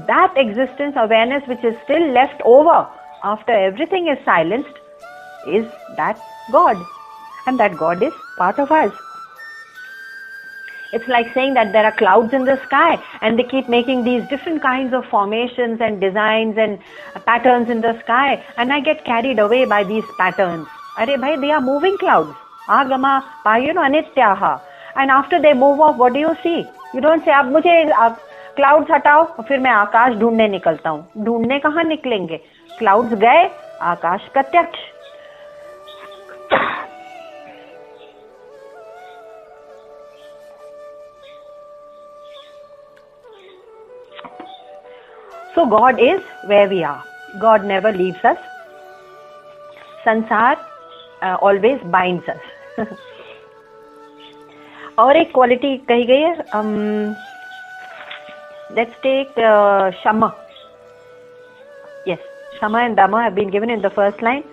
That existence, awareness which is still left over after everything is silenced is that God, and that God is part of us. It's like saying that there are clouds in the sky and they keep making these different kinds of formations and designs and patterns in the sky, and I get carried away by these patterns. Arey bhai, they are moving clouds. Agama payuno anityaha. And after they move off, what do you see? You don't say, अब मुझे clouds हटाओ और फिर मैं आकाश ढूंढने निकलता हूँ. ढूंढने कहाँ निकलेंगे? क्लाउड्स गए, आकाश प्रत्यक्ष. So God is where we are. God never leaves us. Sansar always binds us. और एक क्वालिटी कही गई है, let's take Shama. Yes, Shama and Dama have been given in the first line.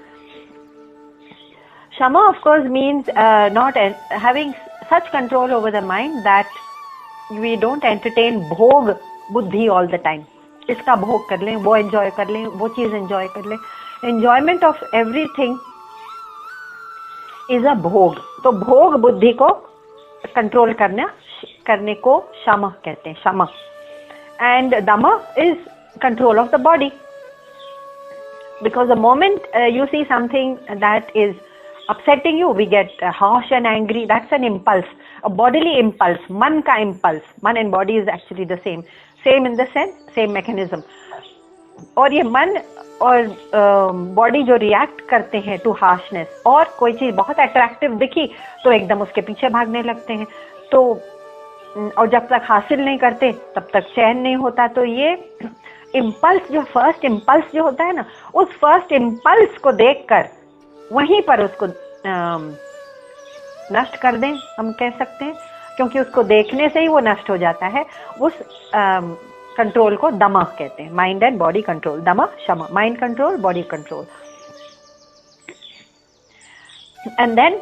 Shama, of course, means not having such control over the mind that we don't entertain bhog buddhi all the time. इसका भोग कर लें, वो enjoy कर लें, वो चीज enjoy कर लें. Enjoyment of everything is a भोग. तो भोग बुद्धि को कंट्रोल करने को शम कहते हैं, शम. And them is control of the body. Because the moment you see something that is upsetting you, we get harsh and angry. That's an impulse, a bodily impulse, man ka impulse. Man and body is actually the same in the sense, same mechanism. और ये मन और body जो react करते हैं to harshness, और कोई चीज बहुत अट्रैक्टिव दिखी तो एकदम उसके पीछे भागने लगते हैं. तो और जब तक हासिल नहीं करते तब तक चैन नहीं होता. तो ये इम्पल्स, जो फर्स्ट इम्पल्स जो होता है ना, उस फर्स्ट इम्पल्स को देखकर वहीं पर उसको नष्ट कर दें, हम कह सकते हैं, क्योंकि उसको देखने से ही वो नष्ट हो जाता है. उस कंट्रोल को दमा कहते हैं, माइंड एंड बॉडी कंट्रोल. दमा शमा, mind control, body control. And then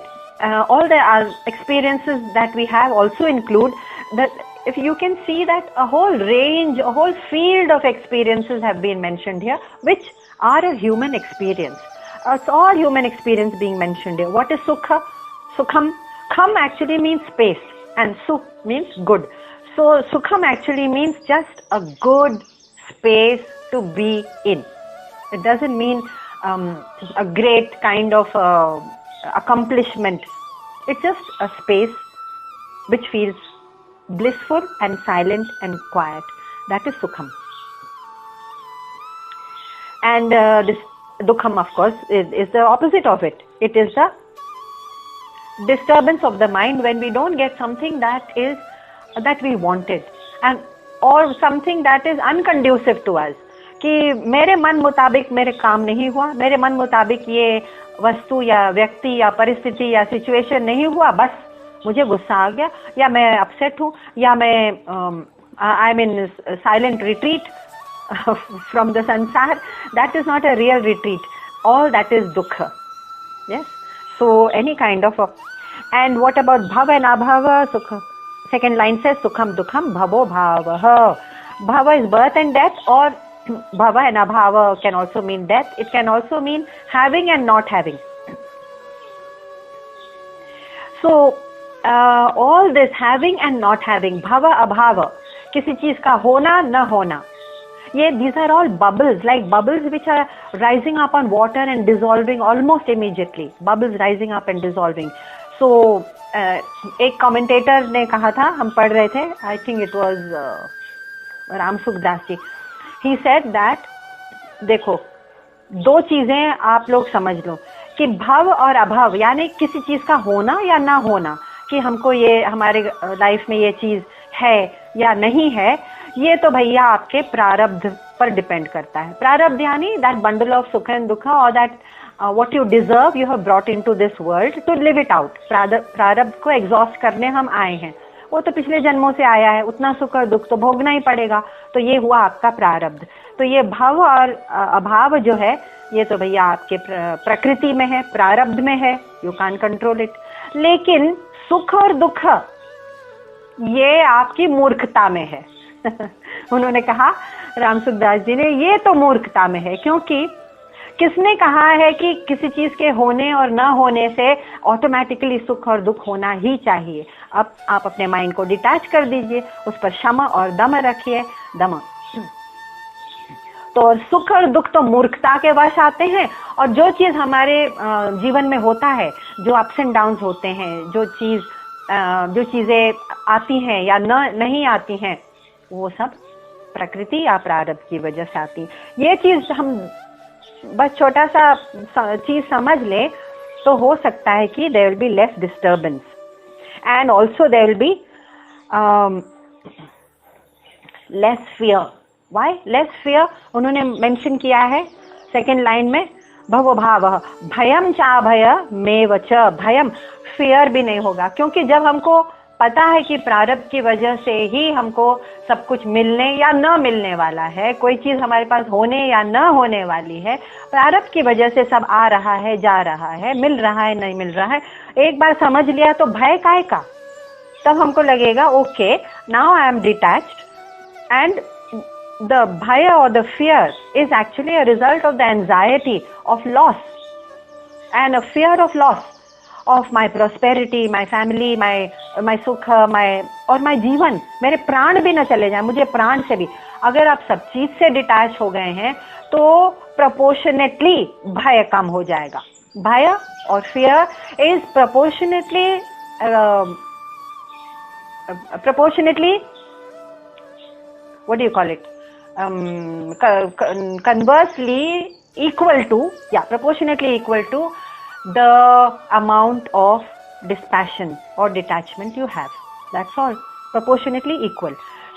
all the experiences that we have also include that. If you can see that a whole range, a whole field of experiences have been mentioned here, which are a human experience. It's all human experience being mentioned here. What is sukha? Sukham. Kham actually means space and sukh means good. So sukham actually means just a good space to be in. It doesn't mean a great kind of accomplishment. It's just a space which feels blissful and silent and quiet. That is sukham. And this dukham, of course, is the opposite of it. It is the disturbance of the mind when we don't get something that we wanted, and or something that is unconducive to us. कि मेरे मन मुताबिक मेरे काम नहीं हुआ, मेरे मन मुताबिक ये वस्तु या व्यक्ति या परिस्थिति या सिचुएशन नहीं हुआ, बस मुझे गुस्सा आ गया, या मैं अपसेट हूँ, या मैं I am in silent retreat from the संसार. That is not a real retreat. All that is दुख. Yes. So any kind of. And what about भव एंड अभव? सुख. सेकेंड लाइन से सुखम दुखम भवो भावः. Bhava is birth and death, or bhava and abhava can also mean death. It can also mean having and not having. So all this having and not having, bhava abhava, किसी चीज का होना न होना, ये these are all bubbles, like bubbles which are rising up on water and dissolving almost immediately. Bubbles rising up and dissolving. So एक commentator ने कहा था, हम पढ़ रहे थे, I think it was Ram Sukhdas ji. He said that देखो, दो चीजें आप लोग समझ लो कि भव और अभव, यानी किसी चीज का होना या ना होना, कि हमको ये हमारे लाइफ में ये चीज है या नहीं है, ये तो भैया आपके प्रारब्ध पर डिपेंड करता है. प्रारब्ध यानी that bundle of sukh and dukh, और that what you deserve you have brought into this world to live it out. प्रारब्ध को एग्जॉस्ट करने हम आए हैं. वो तो पिछले जन्मों से आया है, उतना सुख और दुख तो भोगना ही पड़ेगा. तो ये हुआ आपका प्रारब्ध. तो ये भव और अभाव जो है, ये तो भैया आपके प्रकृति में है, प्रारब्ध में है, यू कैन कंट्रोल इट. लेकिन सुख और दुख ये आपकी मूर्खता में है. उन्होंने कहा, राम सुखदास जी ने, ये तो मूर्खता में है, क्योंकि किसने कहा है कि किसी चीज के होने और ना होने से ऑटोमेटिकली सुख और दुख होना ही चाहिए. अब आप अपने माइंड को डिटैच कर दीजिए, उस पर शम और दम रखिए. दम. तो सुख और दुख तो मूर्खता के वश आते हैं, और जो चीज हमारे जीवन में होता है, जो अप्स एंड डाउन्स होते हैं, जो चीजें आती हैं या नहीं आती हैं, वो सब प्रकृति या प्रारब्ध की वजह से आती है. ये चीज हम बस छोटा सा चीज समझ ले तो हो सकता है कि there will be less disturbance, and also there will be less fear. Why less fear? उन्होंने मेंशन किया है सेकेंड लाइन में, भवो भाव भयम चा भय में वच. भयम, फियर भी नहीं होगा, क्योंकि जब हमको पता है कि प्रारब्ध की वजह से ही हमको सब कुछ मिलने या न मिलने वाला है, कोई चीज हमारे पास होने या न होने वाली है, प्रारब्ध की वजह से सब आ रहा है, जा रहा है, मिल रहा है, नहीं मिल रहा है, एक बार समझ लिया तो भय काय का? तब हमको लगेगा okay, now I am detached and the bhaya or the fear is actually a result of the anxiety of loss and a fear of loss of my prosperity, my family, my sukha, और my जीवन, मेरे प्राण भी न चले जाए, मुझे प्राण से भी। अगर आप सब चीज से डिटैच हो गए हैं तो प्रोपोर्शनेटली भय कम हो जाएगा। भय और fear is proportionately what do you call it? Conversely equal to, proportionately equal to the amount of dispassion or detachment you have. That's all. Proportionately equal.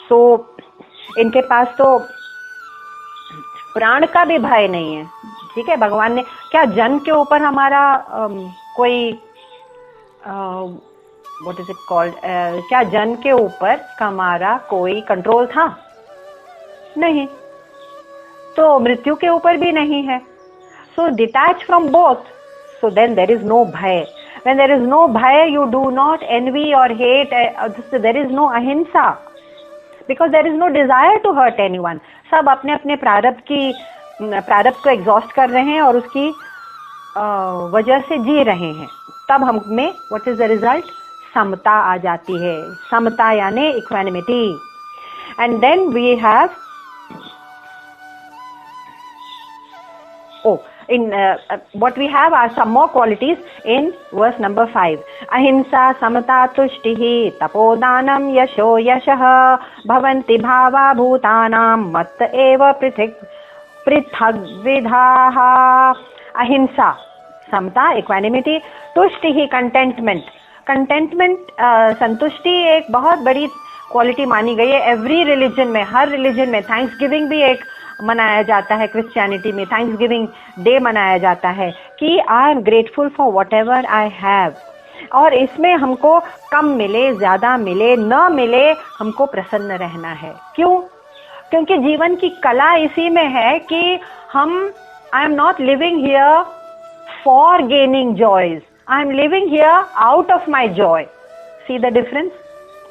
So इनके पास तो प्राण का भी भय नहीं है। ठीक है, भगवान ने क्या जन्म के ऊपर हमारा कोई what is it called, क्या जन्म के ऊपर हमारा कोई कंट्रोल था? नहीं। तो मृत्यु के ऊपर भी नहीं है। So detach from both. So then there is no bhaya. When there is no bhaya, you do not envy or hate. There is no ahimsa. Because there is no desire to hurt anyone. सब अपने अपने प्रारब्ध को exhaust कर रहे हैं और उसकी वजह से जी रहे हैं। तब हम में what is the result? समता आ जाती है। समता यानी equanimity. And then we have what we have are some more qualities in verse number 5. Ahimsa, samata, tushtihi, tapodanam, yasho, yashah, bhavanti bhava bhutanam, matta eva prithag vidhaha. Ahimsa, samata, equanimity, tushtihi, contentment. Contentment, संतुष्टि एक बहुत बड़ी quality मानी गई है every religion में। हर religion में thanks giving भी एक मनाया जाता है। क्रिश्चियनिटी में थैंक्स गिविंग डे मनाया जाता है कि I am grateful for what ever I have. और इसमें हमको कम मिले, ज्यादा मिले, न मिले, हमको प्रसन्न रहना है। क्यों? क्योंकि जीवन की कला इसी में है कि हम I am not living here for gaining joys, I am living here out of my Joy. See the difference?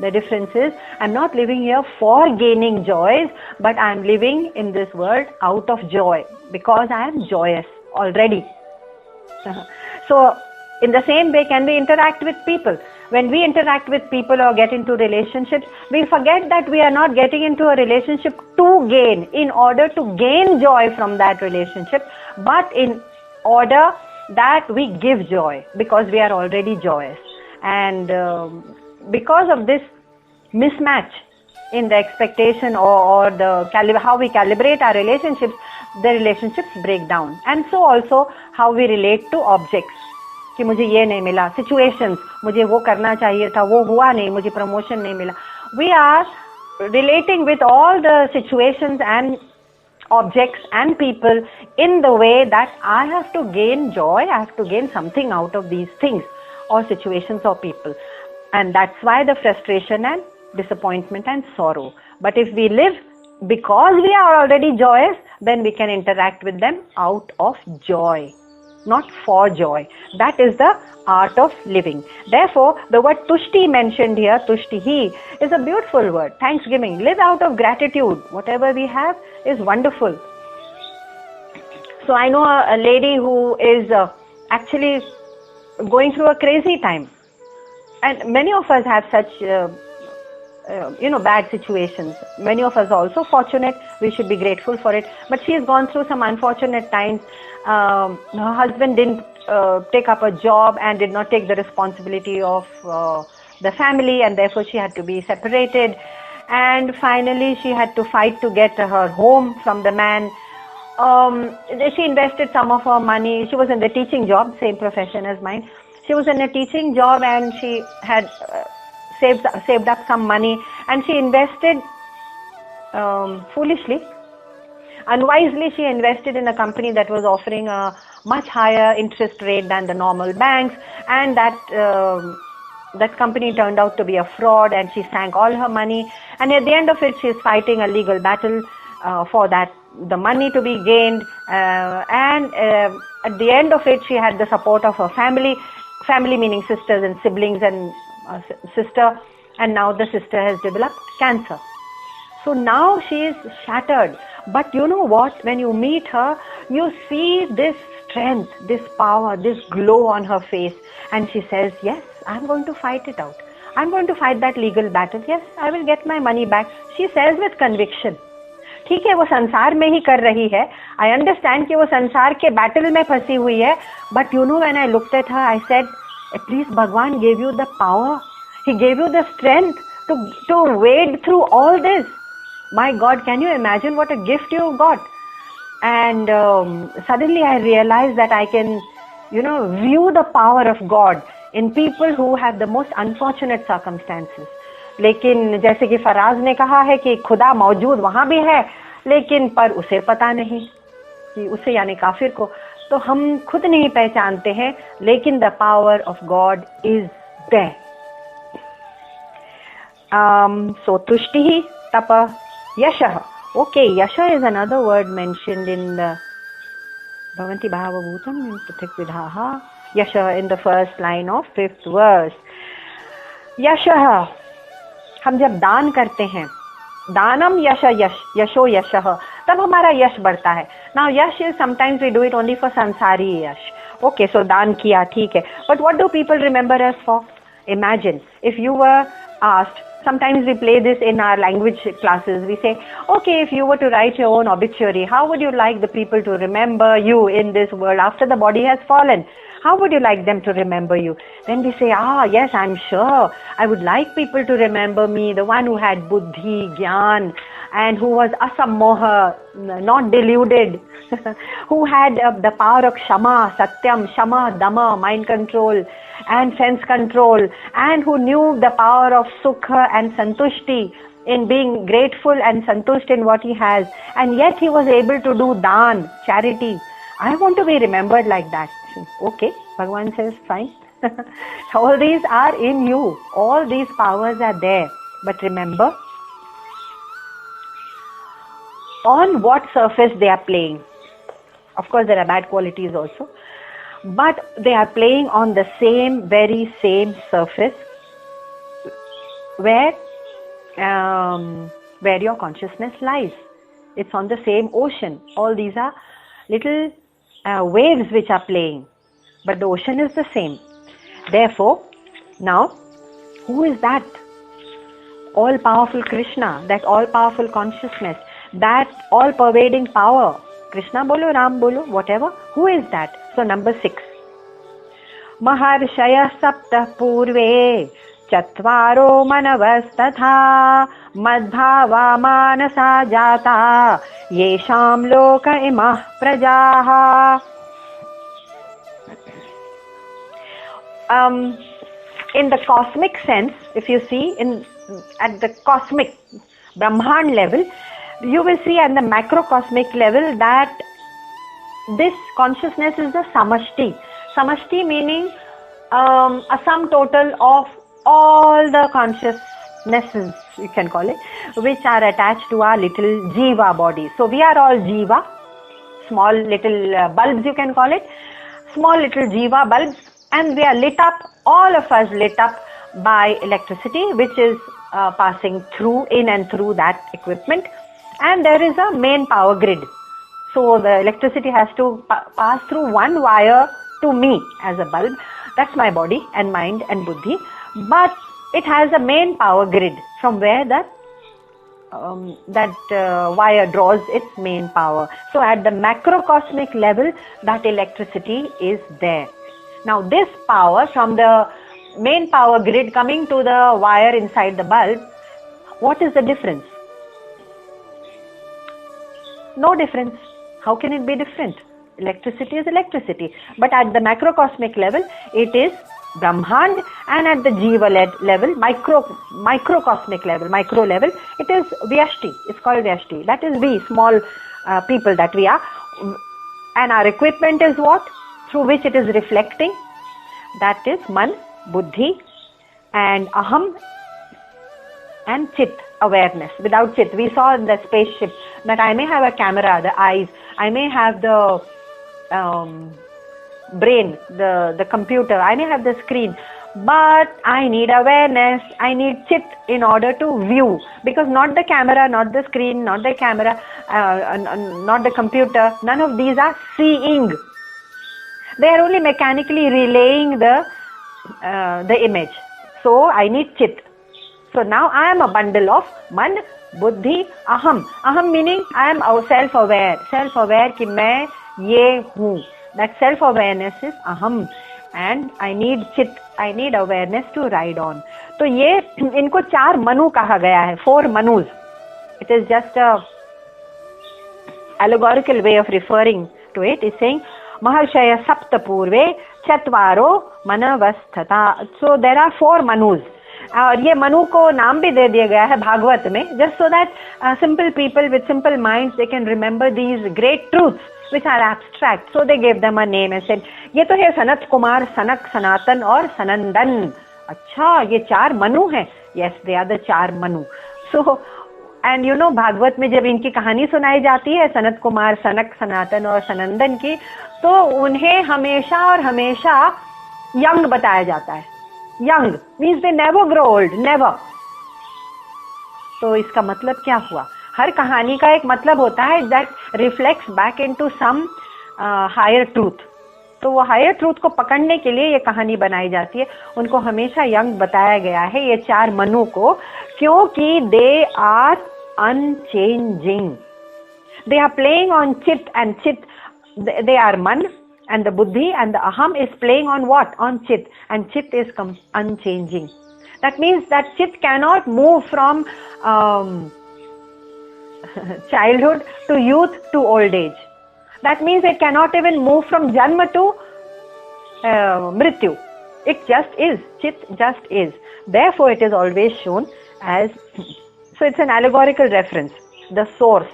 The difference is I'm not living here for gaining joys, but I'm living in this world out of joy because I am joyous already. So in the same way can we interact with people. When we interact with people or get into relationships, we forget that we are not getting into a relationship to gain, in order to gain joy from that relationship, but in order that we give joy because we are already joyous. And because of this mismatch in the expectation or the how we calibrate our relationships, the relationships break down. And so also how we relate to objects. कि मुझे ये नहीं मिला, situations, मुझे वो करना चाहिए था, वो हुआ नहीं, मुझे promotion नहीं मिला. We are relating with all the situations and objects and people in the way that I have to gain joy, I have to gain something out of these things or situations or people. And that's why the frustration and disappointment and sorrow. But if we live because we are already joyous, then we can interact with them out of joy, not for joy. That is the art of living. Therefore, the word tushti mentioned here, tushtihi, is a beautiful word. Thanksgiving. Live out of gratitude. Whatever we have is wonderful. So I know a lady who is actually going through a crazy time. And many of us have such, bad situations. Many of us are also fortunate. We should be grateful for it. But she has gone through some unfortunate times. Her husband didn't take up a job and did not take the responsibility of the family, and therefore she had to be separated. And finally, she had to fight to get her home from the man. She invested some of her money. She was in the teaching job, same profession as mine. She was in a teaching job and she had saved up some money, and she invested foolishly. Unwisely, she invested in a company that was offering a much higher interest rate than the normal banks, and that that company turned out to be a fraud, and she sank all her money. And at the end of it, she's fighting a legal battle for the money to be gained. And at the end of it, she had the support of her family meaning sisters and siblings and sister. And now the sister has developed cancer. So now she is shattered. But you know what? When you meet her, you see this strength, this power, this glow on her face. And she says, yes, I'm going to fight it out. I'm going to fight that legal battle. Yes, I will get my money back. She says with conviction. ठीक है, वो संसार में ही कर रही है. I understand कि वो संसार के battle में फंसी हुई है. But you know, when I looked at her, I said, at least Bhagwan gave you the power. He gave you the strength to wade through all this. My God, can you imagine what a gift you got? And suddenly I realized that I can, view the power of God in people who have the most unfortunate circumstances. लेकिन जैसे कि फराज ने कहा है कि खुदा मौजूद वहाँ भी है, लेकिन पर उसे पता नहीं कि उसे यानी काफिर को, तो हम खुद नहीं पहचानते हैं, लेकिन the power of God is there. So tushtihi tapa yashah. Okay, yasha is another word mentioned in the Bhavanti Bhava Bhutam in Prathik Vidhaha. Yasha in the first line of 5th verse. Yashah. हम जब दान करते हैं, दानम यश यशो यशः, तब हमारा यश बढ़ता है. Now Yash is sometimes we do it only for sansari Yash. Okay, so दान किया, ठीक है. But what do people remember us for? Imagine if you were asked. Sometimes we play this in our language classes. We say, okay, if you were to write your own obituary, how would you like the people to remember you in this world after the body has fallen? How would you like them to remember you? Then we say, yes, I'm sure. I would like people to remember me, the one who had buddhi, jnana, and who was asammoha, not deluded, who had the power of shama, satyam, shama, dama, mind control, and sense control, and who knew the power of sukha and santushti in being grateful and santusht in what he has, and yet he was able to do daan, charity. I want to be remembered like that. Okay, Bhagavan says, fine. All these are in you. All these powers are there. But remember, on what surface they are playing. Of course, there are bad qualities also. But they are playing on the very same surface where your consciousness lies. It's on the same ocean. All these are little waves which are playing. But the ocean is the same. Therefore, now, who is that? All-powerful Krishna, that all-powerful consciousness, that all-pervading power. Krishna bolo, Ram bolo, whatever. Who is that? So number 6. Maharshaya sapta purve chatvaro manavastatha madbhava manasa jata yesham loka imah prajaha. In the cosmic sense, if you see at the cosmic Brahman level, you will see at the macrocosmic level that this consciousness is the samashti. Samashti meaning a sum total of all the consciousnesses, you can call it, which are attached to our little jiva body. So we are all jiva, small little bulbs, you can call it, small little jiva bulbs, and we are lit up, all of us lit up by electricity, which is passing in and through that equipment. And there is a main power grid. So the electricity has to pass through one wire to me as a bulb. That's my body and mind and buddhi. But it has a main power grid from where that wire draws its main power. So at the macrocosmic level, that electricity is there. Now this power from the main power grid coming to the wire inside the bulb, what is the difference? No difference. How can it be different? Electricity is electricity. But at the macrocosmic level, it is Brahmand, and at the Jiva level, microcosmic level, micro level, it is Vyashti. It's called Vyashti. That is we, small people that we are. And our equipment is what? Through which it is reflecting. That is Man, Buddhi, and aham and chit, awareness. Without chit, we saw the spaceship that I may have a camera, the eyes, I may have the brain, the computer, I may have the screen, but I need awareness, I need chit in order to view, because not the camera, not the screen, not the camera, not the computer, none of these are seeing. They are only mechanically relaying the image. So I need chit. So now I am a bundle of man, buddhi, aham. Aham meaning I am self-aware. Self-aware कि मैं ये हूँ. That self-awareness is aham. And I need chit. I need awareness to ride on. तो ये इनको 4 मनु कहा गया है. 4 manus. It is just a allegorical way of referring to it. It's saying Maharshaya sapta purve chatvaro manavasthata. So there are 4 manus. और ये मनु को नाम भी दे दिया गया है भागवत में, just so that simple people with simple minds they can remember these great truths which are abstract. So they gave them a name and said ये तो है सनत कुमार, सनक, सनातन और सनंदन. अच्छा ये 4 मनु हैं. Yes, they are the 4 Manu. So and you know Bhagavat में जब इनकी कहानी सुनाई जाती है सनत कुमार, सनक, सनातन और सनंदन की, तो उन्हें हमेशा और हमेशा यंग बताया जाता है. Young means they never grow old, never. तो इसका मतलब क्या हुआ? हर कहानी का एक मतलब होता है that reflects back into some higher truth. तो वो higher truth को पकड़ने के लिए ये कहानी बनाई जाती है. उनको हमेशा young बताया गया है ये 4 मनु को, क्योंकि they are unchanging. They are playing on chit, and chit they are man. And the buddhi and the aham is playing on what? On chit. And chit is unchanging. That means that chit cannot move from childhood to youth to old age. That means it cannot even move from janma to mrityu. It just is. Chit just is. Therefore it is always shown as, so it's an allegorical reference. The source.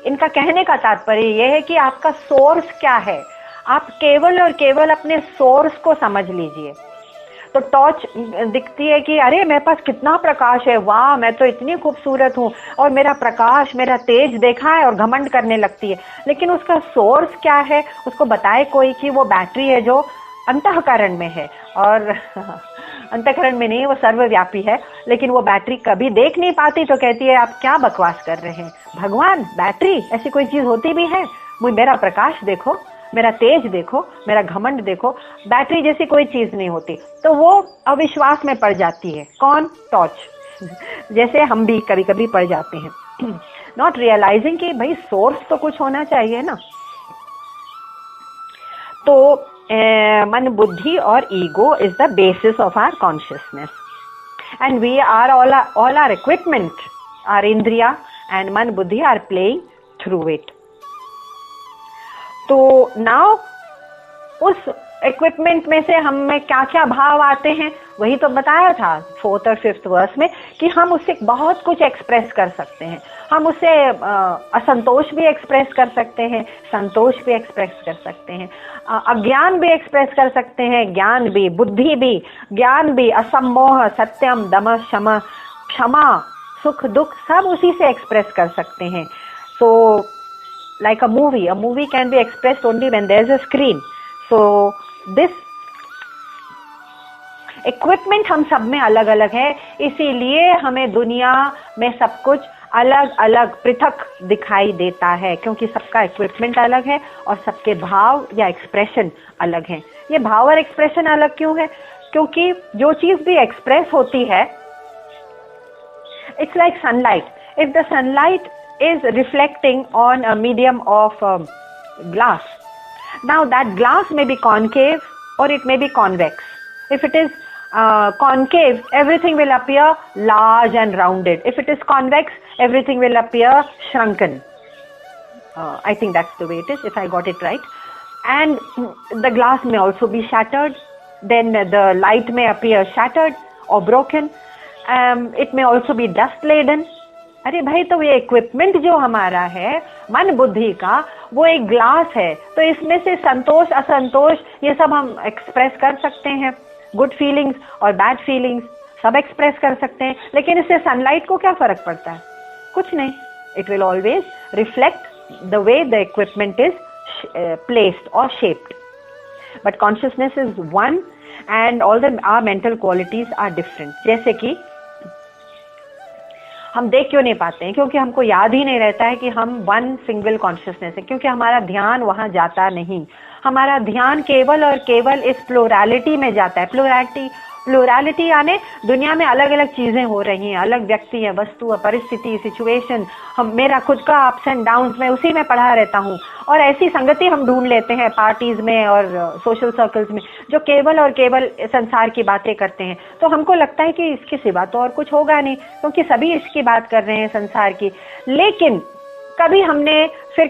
इनका कहने का तात्पर्य यह है कि आपका source क्या है? आप केवल और केवल अपने सोर्स को समझ लीजिए. तो टॉर्च दिखती है कि अरे मेरे पास कितना प्रकाश है, वाह मैं तो इतनी खूबसूरत हूँ और मेरा प्रकाश, मेरा तेज देखा है और घमंड करने लगती है. लेकिन उसका सोर्स क्या है उसको बताए कोई कि वो बैटरी है जो अंतःकरण में है, और अंतःकरण में नहीं, वो सर्वव्यापी है. लेकिन वो बैटरी कभी देख नहीं पाती तो कहती है आप क्या बकवास कर रहे हैं, भगवान बैटरी ऐसी कोई चीज होती भी है? मेरा प्रकाश देखो, मेरा तेज देखो, मेरा घमंड देखो. बैटरी जैसी कोई चीज नहीं होती. तो वो अविश्वास में पड़ जाती है. कौन? टॉर्च. जैसे हम भी कभी कभी पड़ जाते हैं, नॉट रियलाइजिंग कि भाई सोर्स तो कुछ होना चाहिए ना. तो मन, बुद्धि और ego is the basis of our consciousness, and we are all our equipment, our indriya and man buddhi are playing through it. तो नाउ उस इक्विपमेंट में से हम में क्या क्या भाव आते हैं वही तो बताया था 4th और 5th वर्स में कि हम उससे बहुत कुछ एक्सप्रेस कर सकते हैं. हम उससे असंतोष भी एक्सप्रेस कर सकते हैं, संतोष भी एक्सप्रेस कर सकते हैं, अज्ञान भी एक्सप्रेस कर सकते हैं, ज्ञान भी, बुद्धि भी, ज्ञान भी, असम्मोह, सत्यम, दम, क्षमा, सुख दुख सब उसी से एक्सप्रेस कर सकते हैं. सो like a movie can be expressed only when there is a screen. So this equipment हम सब में अलग अलग है, इसीलिए हमें दुनिया में सब कुछ अलग अलग पृथक दिखाई देता है, क्योंकि सबका इक्विपमेंट अलग है और सबके भाव या एक्सप्रेशन अलग हैं. ये भाव और एक्सप्रेशन अलग क्यों है? क्योंकि जो चीज भी एक्सप्रेस होती है, it's like sunlight. If the sunlight is reflecting on a medium of glass. Now that glass may be concave or it may be convex. If it is concave, everything will appear large and rounded. If it is convex, everything will appear shrunken. I think that's the way it is, if I got it right. And the glass may also be shattered. Then the light may appear shattered or broken. It may also be dust laden. अरे भाई, तो ये equipment जो हमारा है मन बुद्धि का, वो एक ग्लास है. तो इसमें से संतोष असंतोष ये सब हम एक्सप्रेस कर सकते हैं, गुड फीलिंग्स और बैड फीलिंग्स. सब एक्सप्रेस कर सकते हैं, लेकिन इससे सनलाइट को क्या फर्क पड़ता है? कुछ नहीं. It will always reflect the way the equipment is placed or shaped. But consciousness is one and all our mental qualities are different. जैसे कि हम देख क्यों नहीं पाते हैं? क्योंकि हमको याद ही नहीं रहता है कि हम वन सिंगल कॉन्शियसनेस है, क्योंकि हमारा ध्यान वहां जाता नहीं. हमारा ध्यान केवल और केवल इस प्लुरैलिटी में जाता है. प्लुरैलिटी यानी दुनिया में अलग अलग चीजें हो रही हैं, अलग व्यक्ति है, वस्तु है, परिस्थिति, सिचुएशन, हम मेरा खुद का अप्स एंड डाउन्स में उसी में पढ़ा रहता हूँ. और ऐसी संगति हम ढूंढ लेते हैं पार्टीज में और सोशल सर्कल्स में जो केवल और केवल संसार की बातें करते हैं. तो हमको लगता है कि इसके सिवा तो और कुछ होगा नहीं, क्योंकि सभी इसकी बात कर रहे हैं संसार की. लेकिन कभी हमने फिर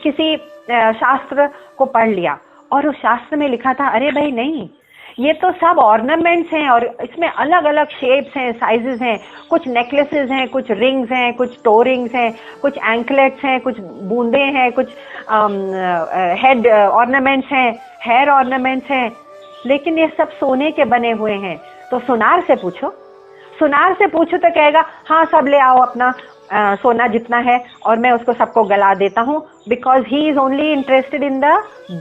किसी शास्त्र को पढ़ लिया और उस शास्त्र में लिखा था, अरे भाई नहीं, ये तो सब ऑर्नामेंट्स हैं और इसमें अलग अलग शेप्स हैं, साइजेस हैं, कुछ नेकलेसेस हैं, कुछ रिंग्स हैं, कुछ टो रिंग्स हैं, कुछ एंकलेट्स हैं, कुछ बूंदे हैं, कुछ हेड ऑर्नामेंट्स हैं, हेयर ऑर्नामेंट्स हैं, लेकिन ये सब सोने के बने हुए हैं. तो सुनार से पूछो तो कहेगा हाँ सब ले आओ अपना सोना जितना है और मैं उसको सबको गला देता हूँ. Because he is only interested in the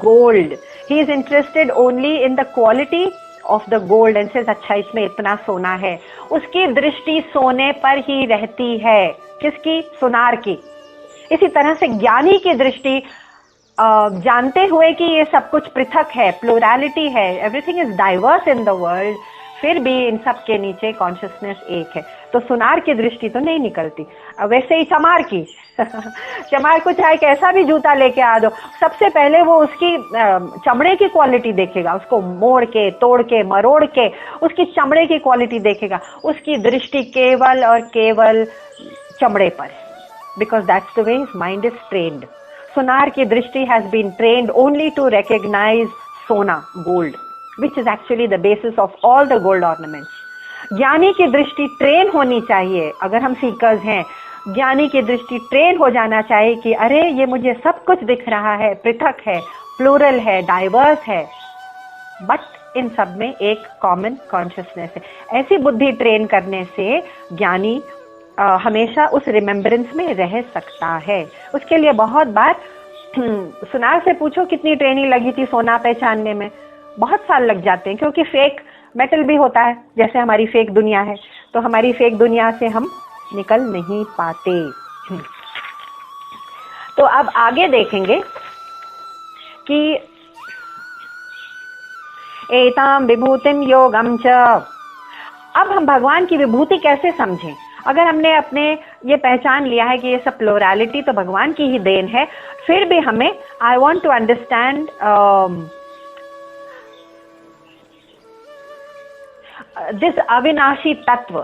gold, he is interested only in the quality of the gold and says अच्छा इसमें इतना सोना है. उसकी दृष्टि सोने पर ही रहती है. किसकी? सुनार की. इसी तरह से ज्ञानी की दृष्टि जानते हुए कि ये सब कुछ पृथक है, प्लुरैलिटी है, everything is diverse in the world, फिर भी इन सब के नीचे कॉन्शियसनेस एक है. तो सुनार की दृष्टि तो नहीं निकलती. वैसे ही चमार की चमार को चाहे कैसा भी जूता लेके आ दो, सबसे पहले वो उसकी चमड़े की क्वालिटी देखेगा, उसको मोड़ के, तोड़ के, मरोड़ के उसकी चमड़े की क्वालिटी देखेगा. उसकी दृष्टि केवल और केवल चमड़े पर, because that's the way his mind is trained. सुनार की दृष्टि has been trained only to recognise sona, gold, which is actually the basis of all the gold ornaments. ज्ञानी की दृष्टि ट्रेन होनी चाहिए. अगर हम सीकर्स हैं, ज्ञानी की दृष्टि ट्रेन हो जाना चाहिए कि अरे ये मुझे सब कुछ दिख रहा है, पृथक है, प्लूरल है, डाइवर्स है, बट इन सब में एक कॉमन कॉन्शियसनेस है. ऐसी बुद्धि ट्रेन करने से ज्ञानी हमेशा उस रिमेम्बरेंस में रह सकता है. उसके लिए बहुत बार सुनार से पूछो कितनी ट्रेनिंग लगी थी सोना पहचानने में. बहुत साल लग जाते हैं, क्योंकि फेक मेटल भी होता है, जैसे हमारी फेक दुनिया है. तो हमारी फेक दुनिया से हम निकल नहीं पाते. तो अब आगे देखेंगे कि एताम विभूतिम योगम च. अब हम भगवान की विभूति कैसे समझें? अगर हमने अपने ये पहचान लिया है कि ये सब प्लुरैलिटी तो भगवान की ही देन है, फिर भी हमें I want to understand this avinashi tattva.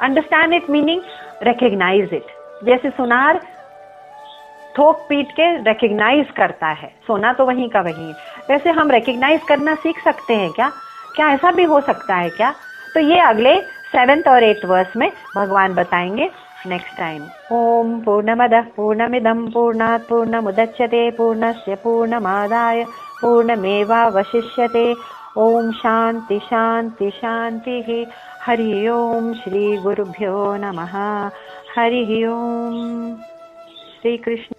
Understand it meaning recognise it. जैसे सुनार थोक पीट के रिकॉग्नाइज करता है, सोना तो वहीं का वहीं है, वैसे हम रिकॉग्नाइज करना सीख सकते हैं क्या? क्या ऐसा भी हो सकता है क्या? तो ये अगले 7th और 8th वर्स में भगवान बताएंगे नेक्स्ट टाइम. ओम पूर्णमदः पूर्णमिदं पूर्णात् पूर्णमुदच्यते पूर्णस्य पूर्णमादाय पूर्णमेवावशिष्यते. ओम शांति शांति शांति. हरि ओम श्री गुरुभ्यो नमः. हरि ओम. श्री कृष्ण.